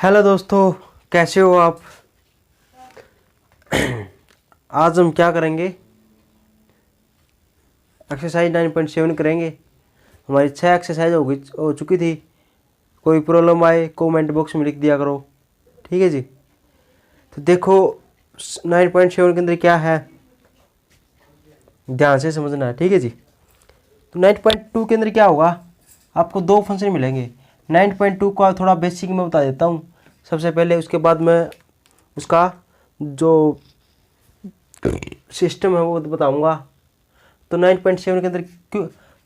Hello दोस्तों, कैसे हो आप। आज हम क्या करेंगे, एक्सरसाइज 9.7 करेंगे। हमारी 6 एक्सरसाइज हो चुकी थी। कोई प्रॉब्लम आए कमेंट बॉक्स में लिख दिया करो, ठीक है जी। तो देखो 9.7 के अंदर क्या है, ध्यान से समझना है, ठीक है जी। तो 9.2 के अंदर क्या होगा, आपको दो फंक्शन मिलेंगे। 9.2 का थोड़ा बेसिक मैं बता देता हूँ सबसे पहले, उसके बाद मैं उसका जो सिस्टम है वो बताऊंगा। तो 9.7 के अंदर क्यों,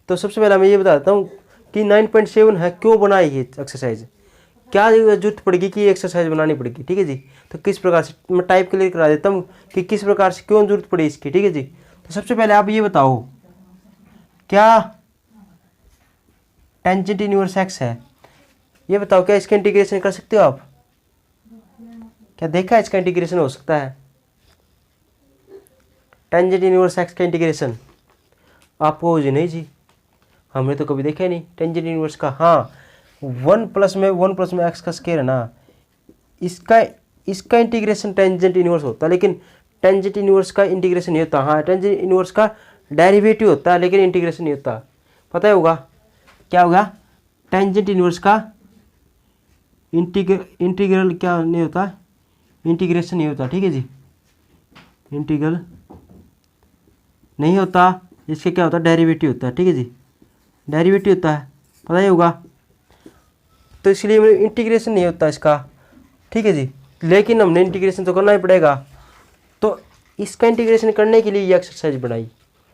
तो सबसे पहले मैं ये बता देता हूँ कि 9.7 है क्यों बनाई ये एक्सरसाइज, क्या जरूरत पड़ेगी कि ये एक्सरसाइज बनानी पड़ेगी, ठीक है जी। तो किस प्रकार से मैं टाइप क्लियर करा देता हूँ कि किस प्रकार से क्यों जरूरत पड़ी इसकी, ठीक है जी। तो सबसे पहले आप ये बताओ, क्या टेंजेंट इनवर्स एक्स है, ये बताओ क्या इसका इंटीग्रेशन कर सकते हो आप, क्या देखा है इसका इंटीग्रेशन हो सकता है। टेंजेंट इनवर्स एक्स का इंटीग्रेशन आपको जी नहीं जी, हमने तो कभी देखा ही नहीं टेंजेंट इनवर्स का। हाँ, वन प्लस में एक्स का स्क्वायर है ना, इसका इसका इंटीग्रेशन टेंजेंट इनवर्स होता है, लेकिन टेंजेंट इनवर्स का इंटीग्रेशन नहीं होता। हाँ, टेंजेंट इनवर्स का डेरिवेटिव होता है लेकिन इंटीग्रेशन नहीं होता। पता ही होगा क्या होगा, टेंजेंट इनवर्स का इंटीग्रल क्या नहीं होता, इंटीग्रेशन नहीं होता, ठीक है जी। इंटीग्रल नहीं होता, इसके क्या होता है, डेरिवेटिव होता है, ठीक है जी। डेरिवेटिव होता है, पता ही होगा। तो इसलिए इंटीग्रेशन नहीं होता इसका, ठीक है जी। लेकिन हमने इंटीग्रेशन तो करना ही पड़ेगा, तो इसका इंटीग्रेशन करने के लिए ये एक्सरसाइज बनाई।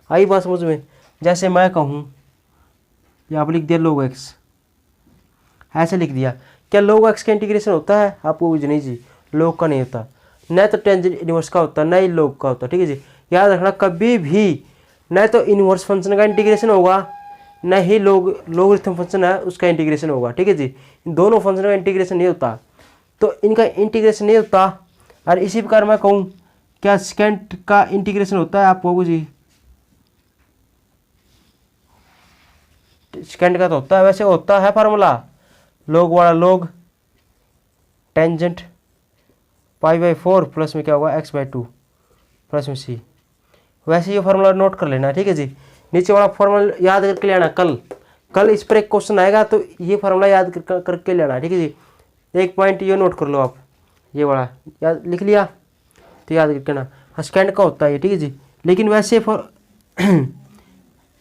आई बात समझ में। जैसे मैं कहूँ, यहाँ पर लिख दिया log x, ऐसे लिख दिया, क्या log x का इंटीग्रेशन होता है, आपको कुछ नहीं जी, log का नहीं होता, न तो टेंजेंट इनवर्स का होता न ही log का होता, ठीक है जी। याद रखना, कभी भी न तो इनवर्स फंक्शन का इंटीग्रेशन होगा न ही लोगरिथम फंक्शन है उसका इंटीग्रेशन होगा, ठीक है जी। इन दोनों फंक्शन का इंटीग्रेशन नहीं होता, तो इनका इंटीग्रेशन नहीं होता। और इसी प्रकार मैं कहूँ, क्या सेकेंड का इंटीग्रेशन होता है, आप कहोगे जी सेकेंड का तो होता है, वैसे होता है फार्मूला लोग वाला, लोग टेंजेंट π/4 प्लस में क्या होगा x/2 प्लस में c। वैसे ये फार्मूला नोट कर लेना, ठीक है जी। नीचे वाला फार्मूला याद करके लेना, कल इस पर एक क्वेश्चन आएगा तो ये फार्मूला याद करके लेना, ठीक है जी। एक पॉइंट ये नोट कर लो आप, ये वाला याद लिख लिया तो याद करके ना, हाँ सेकेंड का होता है ये, ठीक है जी। लेकिन वैसे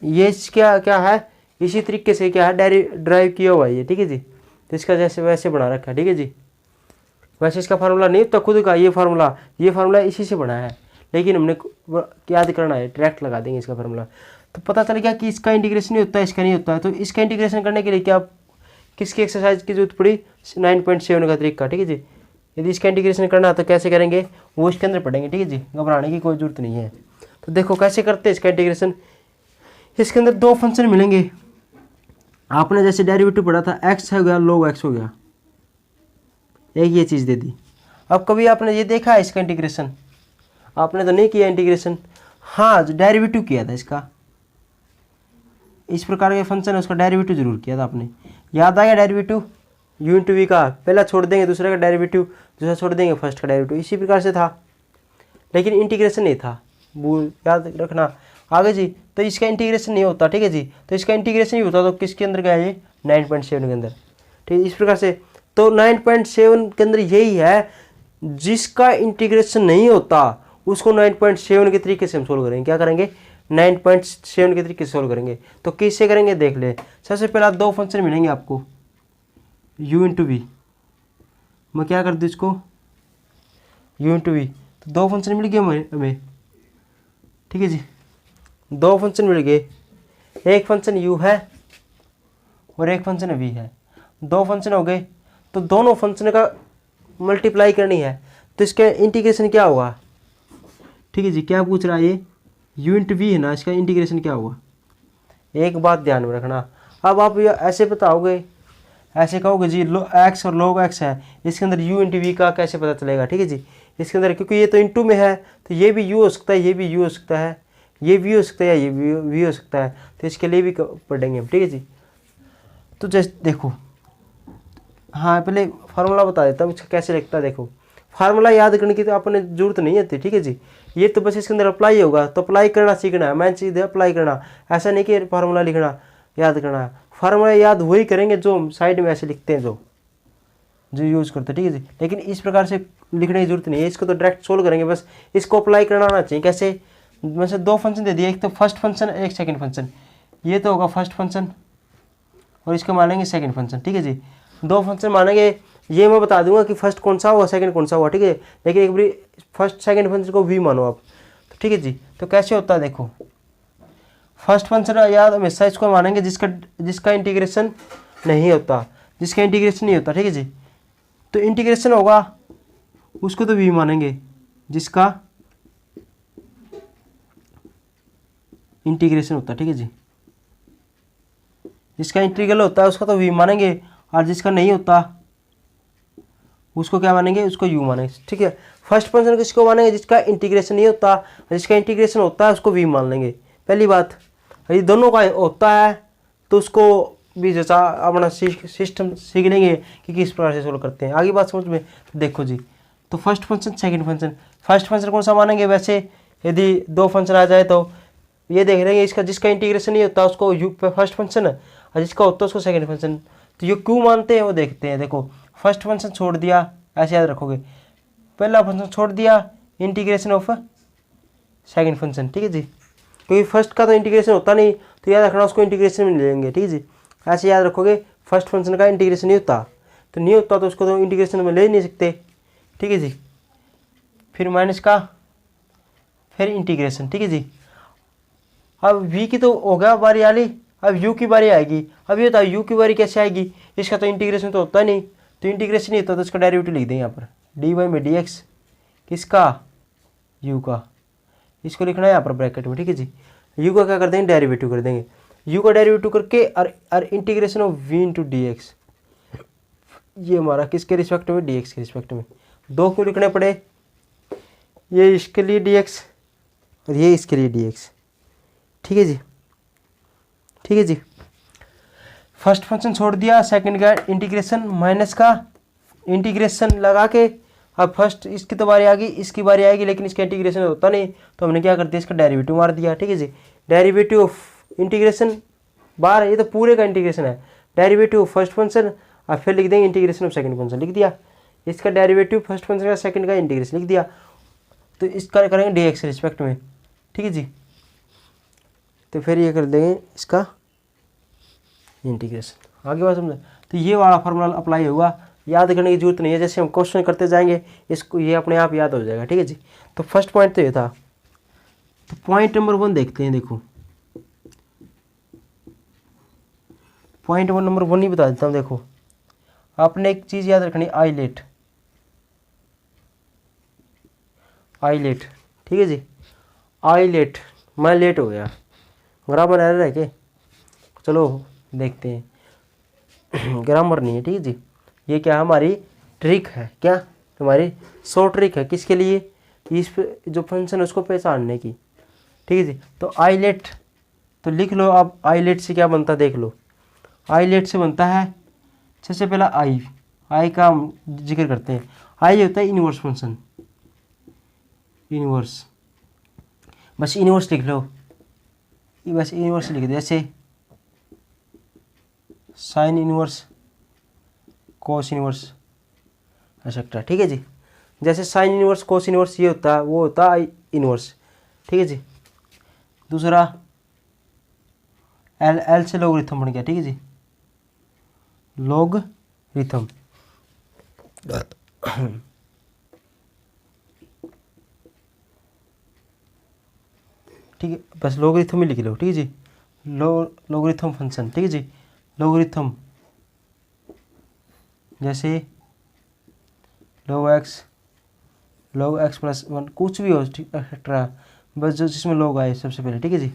ये क्या क्या है, इसी तरीके से क्या है ड्राइव किया हुआ है ये, ठीक है जी। तो इसका जैसे वैसे बना रखा है, ठीक है जी। वैसे इसका फार्मूला नहीं होता खुद का, ये फार्मूला इसी से बना है, लेकिन हमने याद करना है, डायरेक्ट लगा देंगे इसका फार्मूला। तो पता चल गया कि इसका इंटीग्रेशन नहीं होता, इसका नहीं होता है। तो इसका इंटीग्रेशन करने के लिए क्या किसकी एक्सरसाइज की जरूरत पड़ी, 9.7 का तरीका, ठीक है जी। यदि इसका इंटीग्रेशन करना है तो कैसे करेंगे वो इसके अंदर पढ़ेंगे, ठीक है जी, घबराने की कोई जरूरत नहीं है। तो देखो कैसे करते हैं इसका इंटीग्रेशन। इसके अंदर दो फंक्शन मिलेंगे, आपने जैसे डेरिवेटिव पढ़ा था, एक्स हो गया log x हो गया, एक ये चीज़ दे दी। अब कभी आपने ये देखा है इसका इंटीग्रेशन, आपने तो नहीं किया इंटीग्रेशन। हाँ, जो डेरिवेटिव किया था इसका, इस प्रकार के फंक्शन है उसका डेरिवेटिव जरूर किया था आपने, याद आया डेरिवेटिव u/v का, पहला छोड़ देंगे दूसरे का डेरिवेटिव, दूसरा छोड़ देंगे फर्स्ट का डेरिवेटिव, इसी प्रकार से था, लेकिन इंटीग्रेशन नहीं था, वो याद रखना आगे जी। तो इसका इंटीग्रेशन नहीं होता, ठीक है जी। तो इसका इंटीग्रेशन नहीं होता तो किसके अंदर गया ये, 9.7 के अंदर, ठीक है इस प्रकार से। तो 9.7 के अंदर यही है, जिसका इंटीग्रेशन नहीं होता उसको 9.7 के तरीके से हम सोल्व करेंगे। क्या करेंगे, 9.7 के तरीके से सोल्व करेंगे। तो किससे करेंगे देख ले। सबसे पहला दो फंक्शन मिलेंगे आपको, u/v, मैं क्या कर दूँ इसको u/v, तो दो फंक्शन मिल गए हमें, ठीक है जी। दो फंक्शन मिल गए, एक फंक्शन u है और एक फंक्शन v है, दो फंक्शन हो गए। तो दोनों फंक्शन का मल्टीप्लाई करनी है, तो इसका इंटीग्रेशन क्या होगा, ठीक है जी। क्या पूछ रहा है ये, u/v है ना, इसका इंटीग्रेशन क्या होगा। एक बात ध्यान में रखना, अब आप ऐसे बताओगे, ऐसे कहोगे जी x और log x है, इसके अंदर u/v का कैसे पता चलेगा, ठीक है जी। इसके अंदर क्योंकि ये तो इंटू में है, तो ये भी u हो सकता है, ये भी u हो सकता है, ये v हो सकता है, ये v हो सकता है, तो इसके लिए भी पढ़ेंगे हम, ठीक है जी। तो जैसे देखो हाँ पहले फार्मूला बता देता हूँ इसका कैसे लिखता है। देखो फार्मूला याद करने की तो अपने जरूरत नहीं होती, ठीक है जी। ये तो बस इसके अंदर अप्लाई होगा, तो अप्लाई करना सीखना है, मेन चीज़ है अप्लाई करना। ऐसा नहीं कि फार्मूला लिखना याद करना है, फार्मूला याद वही करेंगे जो साइड में ऐसे लिखते हैं, जो यूज़ करते हैं, ठीक है जी। लेकिन इस प्रकार से लिखने की जरूरत नहीं है, इसको तो डायरेक्ट सोल्व करेंगे, बस इसको अप्लाई करना आना चाहिए। कैसे, वैसे दो फंक्शन दे दिए, एक तो फर्स्ट फंक्शन एक सेकंड फंक्शन। ये तो होगा फर्स्ट फंक्शन और इसको मानेंगे सेकंड फंक्शन, ठीक है जी। दो फंक्शन मानेंगे, ये मैं बता दूंगा कि फर्स्ट कौन सा हुआ सेकंड कौन सा हुआ, ठीक है। लेकिन एक बार फर्स्ट सेकंड फंक्शन को वी मानो आप, तो ठीक है जी। तो कैसे होता है देखो, फर्स्ट फंक्शन याद हमेशा इसको मानेंगे जिसका इंटीग्रेशन नहीं होता, जिसका इंटीग्रेशन नहीं होता, ठीक है जी। तो इंटीग्रेशन होगा उसको तो वी मानेंगे, जिसका इंटीग्रेशन होता है, ठीक है जी। जिसका इंटीग्रल होता है उसका तो वी मानेंगे, और जिसका नहीं होता उसको क्या मानेंगे, उसको यू मानेंगे, ठीक है। फर्स्ट फंक्शन किसको मानेंगे, जिसका इंटीग्रेशन नहीं होता, जिसका इंटीग्रेशन होता है उसको वी मान लेंगे, पहली बात। यदि दोनों का होता है तो उसको भी जैसा अपना सिस्टम सीख लेंगे कि किस प्रकार से सोल्व करते हैं। आगे बात समझ में, देखो जी। तो first function second function, first function कौन सा मानेंगे, वैसे यदि दो फंक्शन आ जाए तो ये देख लेंगे, इसका जिसका इंटीग्रेशन नहीं होता उसको यू फर्स्ट फंक्शन, और जिसका होता है उसको सेकंड फंक्शन। तो ये क्यों मानते हैं वो देखते हैं। देखो फर्स्ट फंक्शन छोड़ दिया, ऐसे याद रखोगे, पहला फंक्शन छोड़ दिया, इंटीग्रेशन ऑफ सेकंड फंक्शन, ठीक है जी। क्योंकि फर्स्ट का तो इंटीग्रेशन होता नहीं, तो याद रखना उसको इंटीग्रेशन में लेंगे, ठीक है जी। ऐसे याद रखोगे, फर्स्ट फंक्शन का इंटीग्रेशन नहीं होता, तो नहीं होता तो उसको तो इंटीग्रेशन में ले नहीं सकते, ठीक है जी। फिर माइनस का, फिर इंटीग्रेशन, ठीक है जी। अब v की तो हो गया बारी आली, अब u की बारी आएगी। अब ये बताओ u की बारी कैसे आएगी, इसका तो इंटीग्रेशन तो होता नहीं, तो इंटीग्रेशन नहीं होता तो इसका डेरिवेटिव लिख दें यहाँ पर, dy में dx, किसका, u का, इसको लिखना है यहाँ पर ब्रैकेट में, ठीक है जी। u का क्या कर देंगे, डेरिवेटिव कर देंगे, u का डेरिवेटिव करके और integration of v into d x, ये हमारा किसके रिस्पेक्ट में, dx के रिस्पेक्ट में। दो क्यों लिखने पड़े, ये इसके लिए dx और ये इसके लिए dx, ठीक है जी, ठीक है जी। फर्स्ट फंक्शन छोड़ दिया, सेकंड का इंटीग्रेशन, माइनस का इंटीग्रेशन लगा के, अब फर्स्ट इसकी तो बारी आ गई, इसकी बारी आएगी, लेकिन इसका इंटीग्रेशन होता नहीं, तो हमने क्या कर दिया, इसका डेरिवेटिव मार दिया, ठीक है जी। डेरिवेटिव ऑफ इंटीग्रेशन बार, ये तो पूरे का इंटीग्रेशन है, डेरिवेटिव ऑफ फर्स्ट फंक्शन, और फिर लिख देंगे इंटीग्रेशन ऑफ सेकंड फंक्शन, लिख दिया। इसका डेरिवेटिव फर्स्ट फंक्शन का सेकंड का इंटीग्रेशन लिख दिया, तो इसका करेंगे डी एक्स रिस्पेक्ट में, ठीक है जी। तो फिर ये कर देंगे इसका इंटीग्रेशन। आगे बात समझे, तो ये वाला फार्मूला अप्लाई होगा, याद करने की जरूरत नहीं है, जैसे हम क्वेश्चन करते जाएंगे इसको ये अपने आप याद हो जाएगा, ठीक है जी। तो फर्स्ट पॉइंट तो ये था। तो पॉइंट नंबर 1 देखते हैं। देखो पॉइंट नंबर 1 ही बता देता हूँ। देखो आपने एक चीज़ याद रखनी, आईलेट, आईलेट, ठीक है जी। आईलेट, मैं लेट हो गया, ग्रामर एरर है क्या, चलो देखते हैं। ग्रामर नहीं है, ठीक है जी। ये क्या हमारी ट्रिक है, क्या हमारी शॉर्ट ट्रिक है, किसके लिए, इस जो फंक्शन है उसको पहचानने की, ठीक है जी। तो आईलेट तो लिख लो। अब आईलेट से क्या बनता देख लो। आईलेट से बनता है, सबसे पहला आई का हम जिक्र करते हैं। आई होता है इनवर्स फंक्शन, इनवर्स, बस इनवर्स लिख लो, बस इनवर्स लिख दो, जैसे sine inverse, cos inverse, etcetera, ठीक है जी। जैसे साइन इनवर्स, कोस इनवर्स ये होता है, वो होता है इनवर्स, ठीक है जी। दूसरा एल से लोगरिथम बन गया, ठीक है जी, लोगरिथम। ठीक है, बस लोगरिथम ही लिख लो, ठीक है जी। लोगरिथम फंक्शन, ठीक है जी। लोगरिथम जैसे log x प्लस 1 कुछ भी हो, एक्सेट्रा, बस जो जिसमें log आए सबसे पहले, ठीक है जी।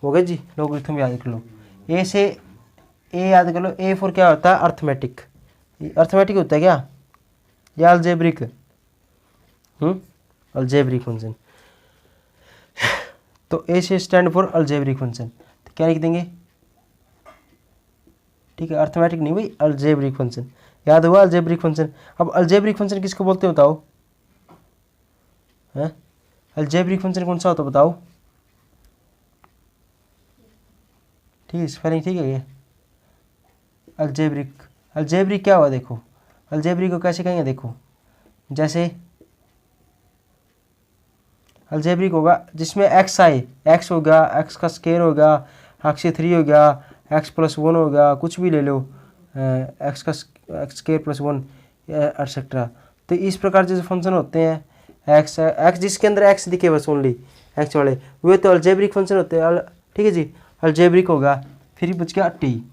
हो गया जी। लोगरिथम याद कर लो। ए से ए याद कर लो। ए फॉर क्या होता है, अर्थमेटिक। अर्थमेटिक होता है क्या, या अल्जेब्रिक, अल्जेब्रिक फंक्शन। तो ए से स्टैंड फॉर अल्जेब्रिक फंक्शन, तो क्या लिख देंगे, ठीक है, अर्थमेटिक नहीं भाई, अलजेब्रिक फंक्शन। याद हुआ अलजेब्रिक फंक्शन। अब अलजेब्रिक फंक्शन किसको बोलते हैं बताओ, हैं? अलजेब्रिक फंक्शन कौन सा होता है बताओ। ठीक है, स्पेलिंग ठीक है ये अलजेब्रिक। अलजेब्रिक क्या हुआ देखो, अलजेब्रिक को कैसे कहेंगे देखो, जैसे अलजेब्रिक होगा जिसमें एक्स आए, एक्स होगा, एक्स का स्केयर होगा, एक्स 3 हो गया, एक्स प्लस 1 हो गया, कुछ भी ले लो, एक्स का एक्स स्केयर प्लस 1 एटसेट्रा। तो इस प्रकार जैसे फंक्शन होते हैं एक्स एक्स जिसके अंदर एक्स दिखे बस ओनली एक्स वाले, वे तो अलजेब्रिक फंक्शन होते हैं। ठीक है जी, अलजेब्रिक होगा। फिर बच गया टी।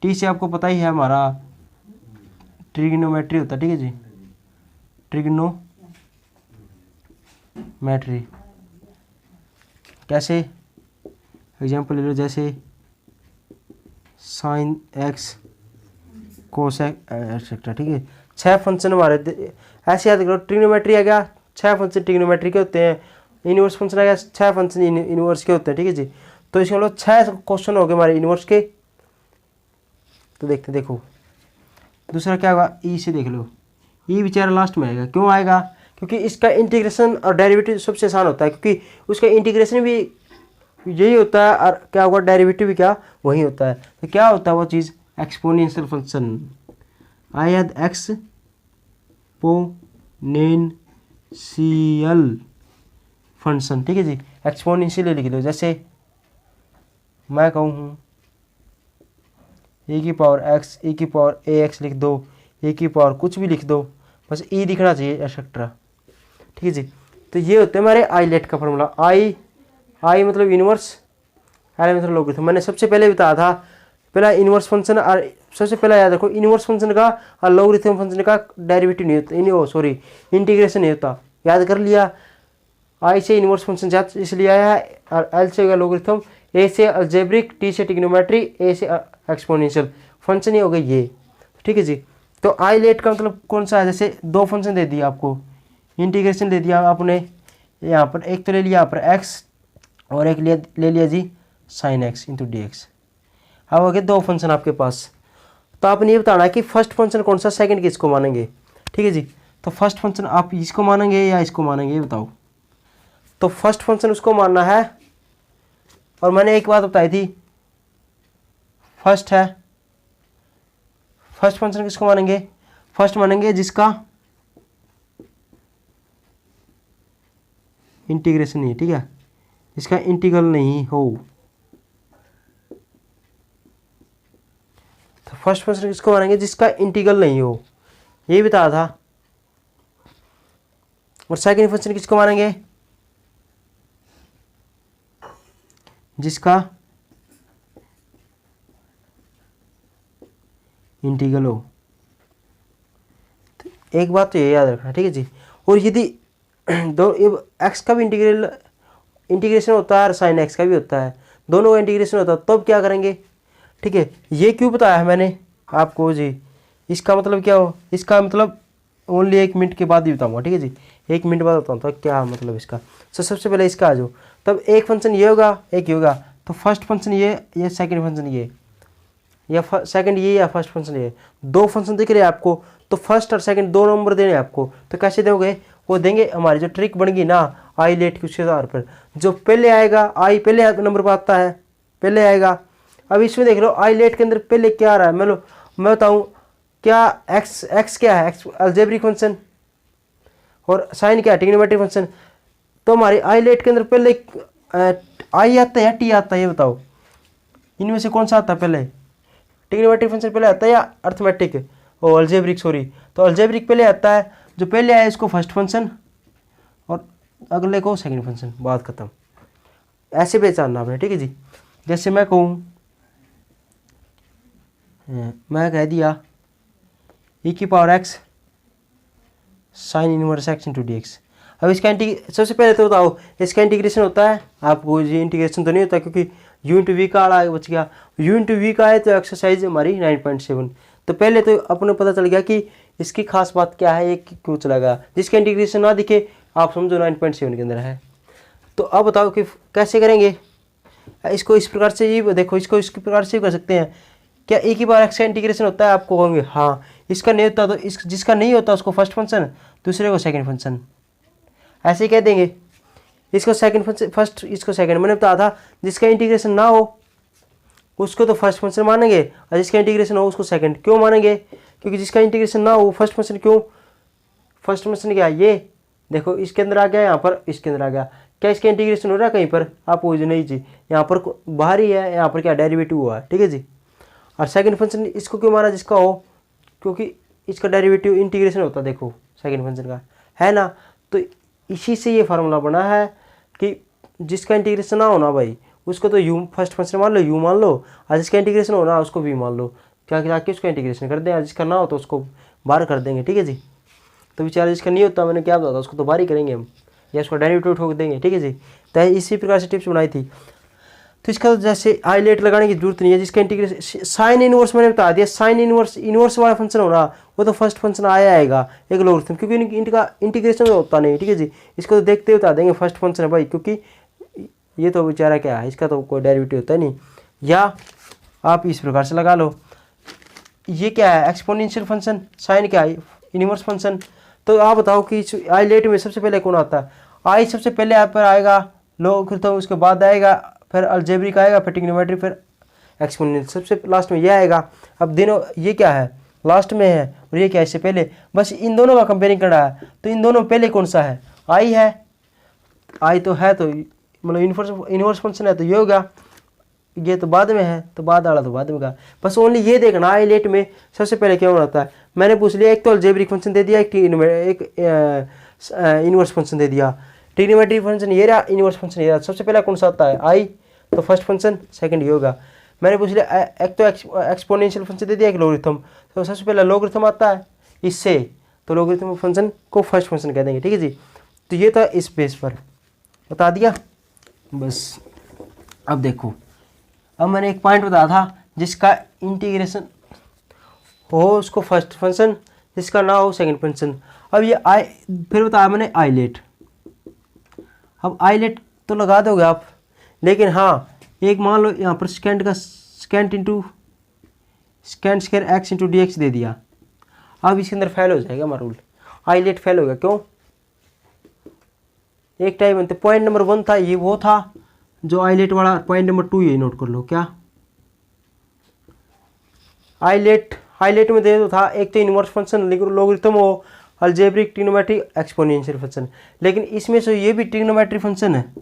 टी से आपको पता ही है हमारा ट्रिग्नोमेट्री होता है। ठीक है जी, ट्रिग्नोमेट्री कैसे, एग्जाम्पल ले लो जैसे साइन एक्स कोस एक्सेट्रा। ठीक है, 6 फंक्शन हमारे ऐसे याद करो। ट्रिग्नोमेट्री आ गया, 6 फंक्शन ट्रिग्नोमेट्री के होते हैं। इनवर्स फंक्शन आ गया, 6 फंक्शन इनवर्स के होते हैं। ठीक है जी, तो इसके मतलब 6 क्वेश्चन हो गए हमारे इनवर्स के। तो देखते देखो दूसरा क्या होगा, ई से देख लो। ई बेचारा लास्ट में आएगा, क्यों आएगा, क्योंकि इसका इंटीग्रेशन और डेरिवेटिव सबसे आसान होता है, क्योंकि उसका इंटीग्रेशन भी यही होता है और क्या होगा डेरिवेटिव भी क्या वही होता है। तो क्या होता है वो चीज़, एक्सपोनेंशियल फंक्शन। आयद एक्सपोनेंशियल फंक्शन। ठीक है जी, एक्सपोनेंशियल लिख दो। जैसे मैं कहूँ ए की पावर एक्स, ए की पावर ए एक्स लिख दो, ए की पावर कुछ भी लिख दो, बस ई दिखना चाहिए एक्सेट्रा। ठीक है जी, तो ये होते हैं हमारे आई लेट का फॉर्मूला। आई मतलब इनवर्स, एल मतलब लॉगरिथम। मैंने सबसे पहले बताया था, पहला इनवर्स फंक्शन और सबसे पहला याद रखो इनवर्स फंक्शन का और लॉगरिथम फंक्शन का डेरिवेटिव नहीं होता, इंटीग्रेशन नहीं होता। याद कर लिया, आई से इनवर्स फंक्शन जाता इसलिए आया है, और एल से होगा लॉगरिथम, ए से अलजेब्रिक, टी से ट्रिग्नोमेट्री, ए से एक्सपोनेंशियल फंक्शन ही हो गए ये। ठीक है जी, तो आई लेट का मतलब कौन सा है, जैसे 2 फंक्शन दे दिया आपको, इंटीग्रेशन दे दिया आपने यहाँ पर, एक तो ले लिया यहाँ पर एक्स और एक ले लिया जी sine x into d x. अब हो गए 2 फंक्शन आपके पास। तो आपने ये बताना है कि फर्स्ट फंक्शन कौन सा, सेकंड किसको मानेंगे। ठीक है जी, तो फर्स्ट फंक्शन आप इसको मानेंगे या इसको मानेंगे ये बताओ। तो फर्स्ट फंक्शन उसको मानना है, और मैंने एक बात बताई थी, फर्स्ट है, फर्स्ट फंक्शन किसको मानेंगे, फर्स्ट मानेंगे जिसका इंटीग्रेशन नहीं है। ठीक है, इसका इंटीग्रल नहीं हो। तो फर्स्ट फंक्शन किसको मानेंगे, जिसका इंटीग्रल नहीं हो, ये बताया था। और सेकंड फंक्शन किसको मानेंगे, जिसका इंटीग्रल हो। तो एक बात तो ये याद रखना। ठीक है जी, और यदि दो एक्स का भी इंटीग्रेशन होता है और साइन एक्स का भी होता है, दोनों का इंटीग्रेशन होता है, तब क्या करेंगे। ठीक है, ये क्यों बताया है मैंने आपको जी, इसका मतलब क्या हो, इसका मतलब ओनली 1 मिनट के बाद ही बताऊंगा। ठीक है जी, 1 मिनट बाद बताऊँ तो क्या मतलब इसका। तो सबसे पहले इसका आ जाओ, तब एक फंक्शन ये होगा, एक ये होगा। तो फर्स्ट फंक्शन ये सेकंड फंक्शन ये, या सेकंड ये या फर्स्ट फंक्शन ये, 2 फंक्शन दिख रहे हैं आपको। तो फर्स्ट और सेकंड 2 नंबर देने हैं आपको, तो कैसे दोगे, वो देंगे हमारी जो ट्रिक बनेगी ना आई लेट के आधार पर, जो पहले आएगा आई पहले नंबर पर आता है, पहले आएगा। अब इसमें देख लो आई लेट के अंदर पहले क्या आ रहा है, मैं बताऊँ क्या, एक्स क्या है, एक्स अलजेब्रिक फंक्शन, और साइन क्या है ट्रिग्नोमेट्रिक फंक्शन। तो हमारी आई लेट के अंदर पहले आई आता है या टी आता है, ये बताओ इनमें से कौन सा आता है पहले, ट्रिग्नोमेट्रिक फंक्शन पहले आता है या अर्थमेटिक और अलजेब्रिक, सॉरी। तो अलजेब्रिक पहले आता है, जो पहले आया इसको फर्स्ट फंक्शन और अगले को सेकंड फंक्शन, बात खत्म। ऐसे पहचानना आपने। ठीक है जी, जैसे मैं कहूँ, मैं कह दिया e की power x sine inverse x into d x. अब इसका सबसे पहले तो बताओ इसका इंटीग्रेशन होता है, आपको ये इंटीग्रेशन तो नहीं होता क्योंकि यू इंटू वी का आड़ा बच गया, यू इंटू वी का है तो एक्सरसाइज हमारी 9.7। तो पहले तो अपने पता चल गया कि इसकी खास बात क्या है, ये क्यों चला गया। जिसका इंटीग्रेशन ना दिखे आप समझो 9.7 के अंदर है। तो अब बताओ कि कैसे करेंगे इसको, इस प्रकार से ही देखो, इसको इस प्रकार से कर सकते हैं। क्या एक ही बार एक्स का इंटीग्रेशन होता है? आपको कहोगे हाँ। इसका नहीं होता तो इस जिसका नहीं होता उसको फर्स्ट फंक्शन, दूसरे को सेकंड फंक्शन, ऐसे ही कह देंगे। इसको सेकंड फंक्शन फर्स्ट, इसको सेकंड। मैंने बताया था जिसका इंटीग्रेशन ना हो उसको तो फर्स्ट फंक्शन मानेंगे, और जिसका इंटीग्रेशन हो उसको सेकंड। क्यों मानेंगे? क्योंकि जिसका इंटीग्रेशन ना हो फर्स्ट फंक्शन। क्यों फर्स्ट फंक्शन? क्या ये देखो, इसके अंदर आ गया, यहाँ पर इसके अंदर आ गया, क्या इसका इंटीग्रेशन हो रहा है कहीं पर? आप पूछ नहीं जी, यहाँ पर बाहर ही है, यहाँ पर क्या डेरिवेटिव हुआ है, ठीक है जी। और सेकंड फंक्शन इसको क्यों माना जिसका हो? क्योंकि इसका डेरिवेटिव इंटीग्रेशन होता है, देखो सेकंड फंक्शन का, है ना। तो इसी से ये फार्मूला बना है कि जिसका इंटीग्रेशन ना होना भाई उसको तो यू फर्स्ट फंक्शन मान लो, यू मान लो, और जिसका इंटीग्रेशन होना उसको वी मान लो। क्या जाके उसका इंटीग्रेशन कर दें, और जिसका ना हो तो उसको बाहर कर देंगे, ठीक है जी। तो बेचारा जिसका नहीं होता, मैंने क्या बताया उसको तो बाहर ही करेंगे हम, या उसको डेरिवेटिव ठोक देंगे, ठीक है जी। तो इसी प्रकार से टिप्स बनाई थी। तो इसका तो जैसे आईलेट लगाने की जरूरत नहीं है। जिसका इंटीग्रेशन साइन इनवर्स मैंने बता दिया, साइन इनवर्स वाला फंक्शन होना वो तो फर्स्ट फंक्शन आएगा एक लोगरिथम, क्योंकि इनका इंटीग्रेशन होता नहीं, ठीक है जी। इसको तो देखते हुए बता देंगे फर्स्ट फंक्शन है भाई, क्योंकि ये तो बेचारा क्या है, इसका तो कोई डेरिवेटिव होता नहीं। या आप इस प्रकार से लगा लो, ये क्या है एक्सपोनेंशियल फंक्शन, साइन क्या है इनवर्स फंक्शन। तो आप बताओ कि आईलेट में सबसे पहले कौन आता है? आई सबसे पहले आप पर आएगा लोगरिथम, उसके बाद आएगा फिर अलजेब्रिक आएगा, फिर ट्रिग्नोमेट्री, फिर एक्सपोनेंशियल, सबसे लास्ट में ये आएगा। अब दोनों ये क्या है लास्ट में है और ये क्या है इससे पहले, बस इन दोनों का कंपेयरिंग करना है। तो इन दोनों में पहले कौन सा है? आई है, आई तो है, तो मतलब इनवर्स फंक्शन है तो ये होगा, ये तो बाद में है तो बाद वाला तो बाद में का। बस ओनली ये देखना आईलेट में सबसे पहले क्या होता है। मैंने पूछ लिया, एक तो अलजेब्रिक फंक्शन दे दिया, एक इनवर्स फंक्शन दे दिया, ट्रिग्नोमेट्री फंक्शन ये रहा, इनवर्स फंक्शन ये रहा। सबसे पहला कौन सा आता है? आई, तो फर्स्ट फंक्शन, सेकंड ये होगा। मैंने पूछ लिया एक तो एक्सपोनेंशियल फंक्शन दे दिया, एक लोगरिथम, तो सबसे पहला लोगरिथम आता है इससे, तो लोगरिथम फंक्शन को फर्स्ट फंक्शन कह देंगे, ठीक है जी। तो ये था इस बेस पर बता दिया बस। अब देखो, अब मैंने एक पॉइंट बताया था जिसका इंटीग्रेशन हो उसको फर्स्ट फंक्शन, जिसका ना हो सेकंड फंक्शन। अब ये आई फिर बताया मैंने आईलेट। अब आईलेट तो लगा दोगे आप, लेकिन हाँ एक मान लो यहाँ पर स्केंट का secant square x into d x दे दिया। अब इसके अंदर फेल हो जाएगा हमारा रूल, आईलेट फेल हो गया। क्यों? एक टाइम बनते, पॉइंट नंबर 1 था ये, वो था जो आईलेट वाला। पॉइंट नंबर 2 ये नोट कर लो, क्या आईलेट में दे तो था एक तो इनवर्स फंक्शन लोगरिथम हो, अलजेब्रिक, ट्रिग्नोमेट्री, एक्सपोनेंशियल फंक्शन, लेकिन इसमें से ये भी ट्रिग्नोमेट्री फंक्शन है,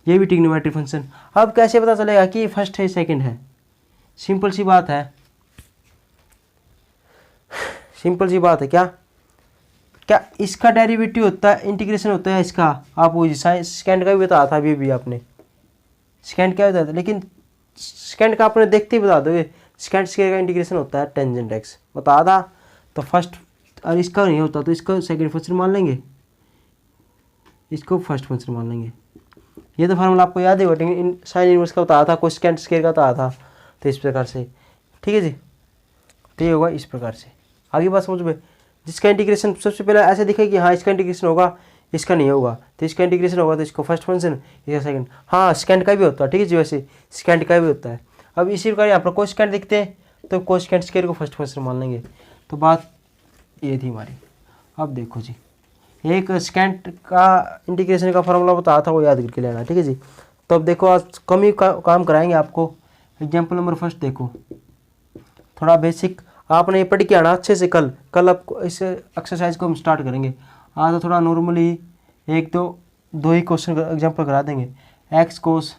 ये भी ट्रिग्नोमेट्री फंक्शन। अब कैसे पता चलेगा कि ये फर्स्ट है सेकंड है? सिंपल सी बात है, सिंपल सी बात है। क्या क्या इसका डेरिवेटिव होता है, इंटीग्रेशन होता है इसका? आप वो स्केंड का भी बताया था अभी भी आपने, स्केंड क्या बताया था, लेकिन स्केंड का आपने देखते ही बता दोगे। स्केंड स्क्वायर का इंटीग्रेशन होता है टेंजेंट एक्स, बता था। तो फर्स्ट, और इसका नहीं होता तो इसका सेकंड फंक्शन मान लेंगे, इसको फर्स्ट फंक्शन मान लेंगे। ये तो फार्मूला आपको याद है, साइन इनवर्स का बताया था, कोसेकेंट स्क्वायर का बताया था। तो इस प्रकार से, ठीक है जी। तो ये होगा इस प्रकार से। आगे बात समझ में, जिसका इंटीग्रेशन सबसे पहले ऐसे दिखे कि हाँ इसका इंटीग्रेशन होगा, इसका नहीं होगा, तो इसका इंटीग्रेशन होगा तो इसको फर्स्ट फंक्शन, इसका सेकंड। हाँ स्केंट का भी होता है, ठीक है जी, वैसे स्केंट का भी होता है। अब इसी प्रकार यहाँ पर कोसेकेंट दिखते हैं तो कोसेकेंट स्क्वायर को फर्स्ट फंक्शन मान लेंगे। तो बात ये थी हमारी। अब देखो जी, एक स्केंट का इंटीग्रेशन का फार्मूला बताया था, वो याद करके लेना, ठीक है जी। तो अब देखो आज कम ही काम कराएंगे आपको। एग्जाम्पल नंबर फर्स्ट देखो, थोड़ा बेसिक आपने ये पढ़ के आना अच्छे से। कल आपको इस एक्सरसाइज को हम स्टार्ट करेंगे। आज तो थोड़ा नॉर्मली एक दो ही क्वेश्चन एग्जाम्पल करा देंगे। X cos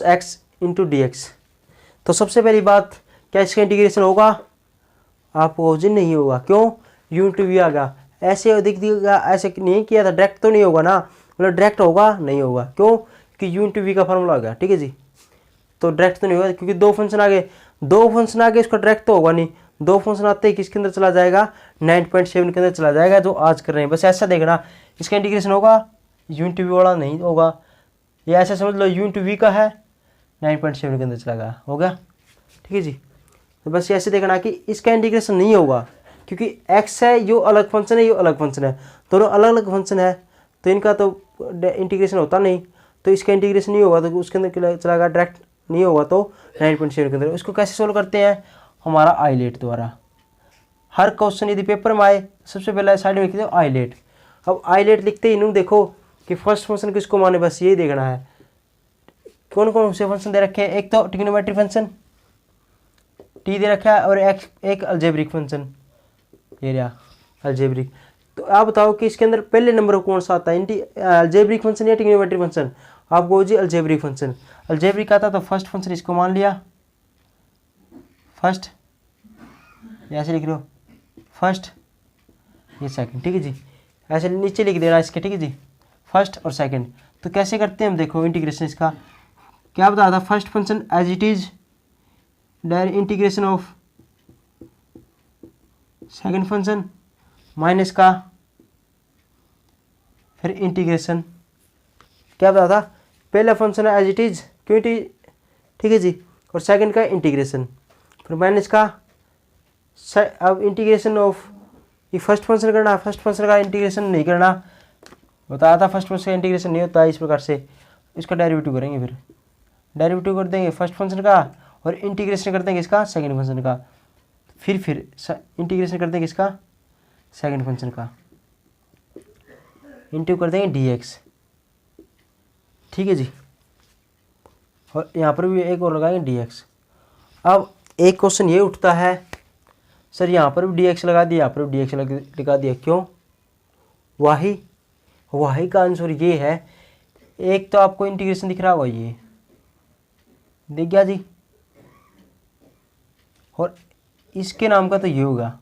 x into d x. तो सबसे पहली बात, क्या इसका इंटीग्रेशन होगा? आपको जी नहीं होगा। क्यों? यू इंटू वी आ गया, ऐसे दिख दिएगा, ऐसे नहीं किया था, डायरेक्ट तो नहीं होगा ना, मतलब डायरेक्ट होगा नहीं होगा। क्यों? कि यू इंटू वी का फॉर्मूला आ गया, ठीक है जी। तो डायरेक्ट तो नहीं होगा क्योंकि दो फंक्शन आ गए, उसका डायरेक्ट तो होगा नहीं। दो फंक्शन आते ही किसके अंदर चला जाएगा? 9.7 के अंदर चला जाएगा, जो आज कर रहे हैं। बस ऐसा देखना, इसका इंटीग्रेशन होगा, यू इंटू वी वाला नहीं होगा। ये ऐसा समझ लो यू इंटू वी का है, 9.7 के अंदर चला गया, हो गया, ठीक है जी। तो बस ऐसे देखना कि इसका इंटीग्रेशन नहीं होगा, क्योंकि एक्स है यो अलग फंक्शन है, यो अलग फंक्शन है, दोनों अलग अलग फंक्शन है, तो इनका तो इंटीग्रेशन होता नहीं। तो इसका इंटीग्रेशन नहीं होगा तो उसके अंदर चला गया डायरेक्ट नहीं होगा तो 9.7 के अंदर। उसको कैसे सोल्व करते हैं, हमारा आईलेट द्वारा। हर क्वेश्चन यदि पेपर में आए सबसे पहले साइड में लिखते हो आईलेट। अब आईलेट लिखते ही इन्होंने देखो कि फर्स्ट फंक्शन किसको माने, बस यही देखना है। कौन कौन से फंक्शन दे रखे हैं, एक तो ट्रिग्नोमेट्रिक फंक्शन टी दे रखा है और एक अलजेब्रिक फंक्शन ये रहा अलजेब्रिक। तो आप बताओ कि इसके अंदर पहले नंबर कौन सा आता है, अलजेब्रिक फंक्शन या ट्रिग्नोमेट्रिक फंक्शन। आपको जी अलजेब्रिक फंक्शन, अलजेब्रिक आता तो फर्स्ट फंक्शन इसको मान लिया, फर्स्ट ऐसे लिख लो फर्स्ट, ये सेकंड, ठीक है जी। ऐसे नीचे लिख देना इसके, ठीक है जी, फर्स्ट और सेकंड। तो कैसे करते हैं हम, देखो इंटीग्रेशन इसका क्या बता था, first function as it is direct integration of second function minus का फिर इंटीग्रेशन, क्या बता था, पहला फंक्शन है एज इट इज क्यों, ठीक है जी, और सेकंड का इंटीग्रेशन फिर माइनस का। अब इंटीग्रेशन ऑफ ये फर्स्ट फंक्शन करना, फर्स्ट फंक्शन का इंटीग्रेशन नहीं करना, बताया था फर्स्ट फंक्शन का इंटीग्रेशन नहीं होता है इस प्रकार से। इसका डेरिवेटिव करेंगे, फिर डेरिवेटिव कर देंगे फर्स्ट फंक्शन का और इंटीग्रेशन कर देंगे इसका सेकंड फंक्शन का, फिर इंटीग्रेशन कर देंगे इसका सेकंड फंक्शन का, इंटू कर देंगे dx, ठीक है जी। और यहाँ पर भी एक और लगाएंगे dx। अब एक क्वेश्चन ये उठता है, सर यहाँ पर भी dx लगा दिया, यहाँ पर भी dx लगा दिया, क्यों, वाही का आंसर ये है। एक तो आपको इंटीग्रेशन दिख रहा होगा, ये दिख गया जी, और इसके नाम का तो ये होगा,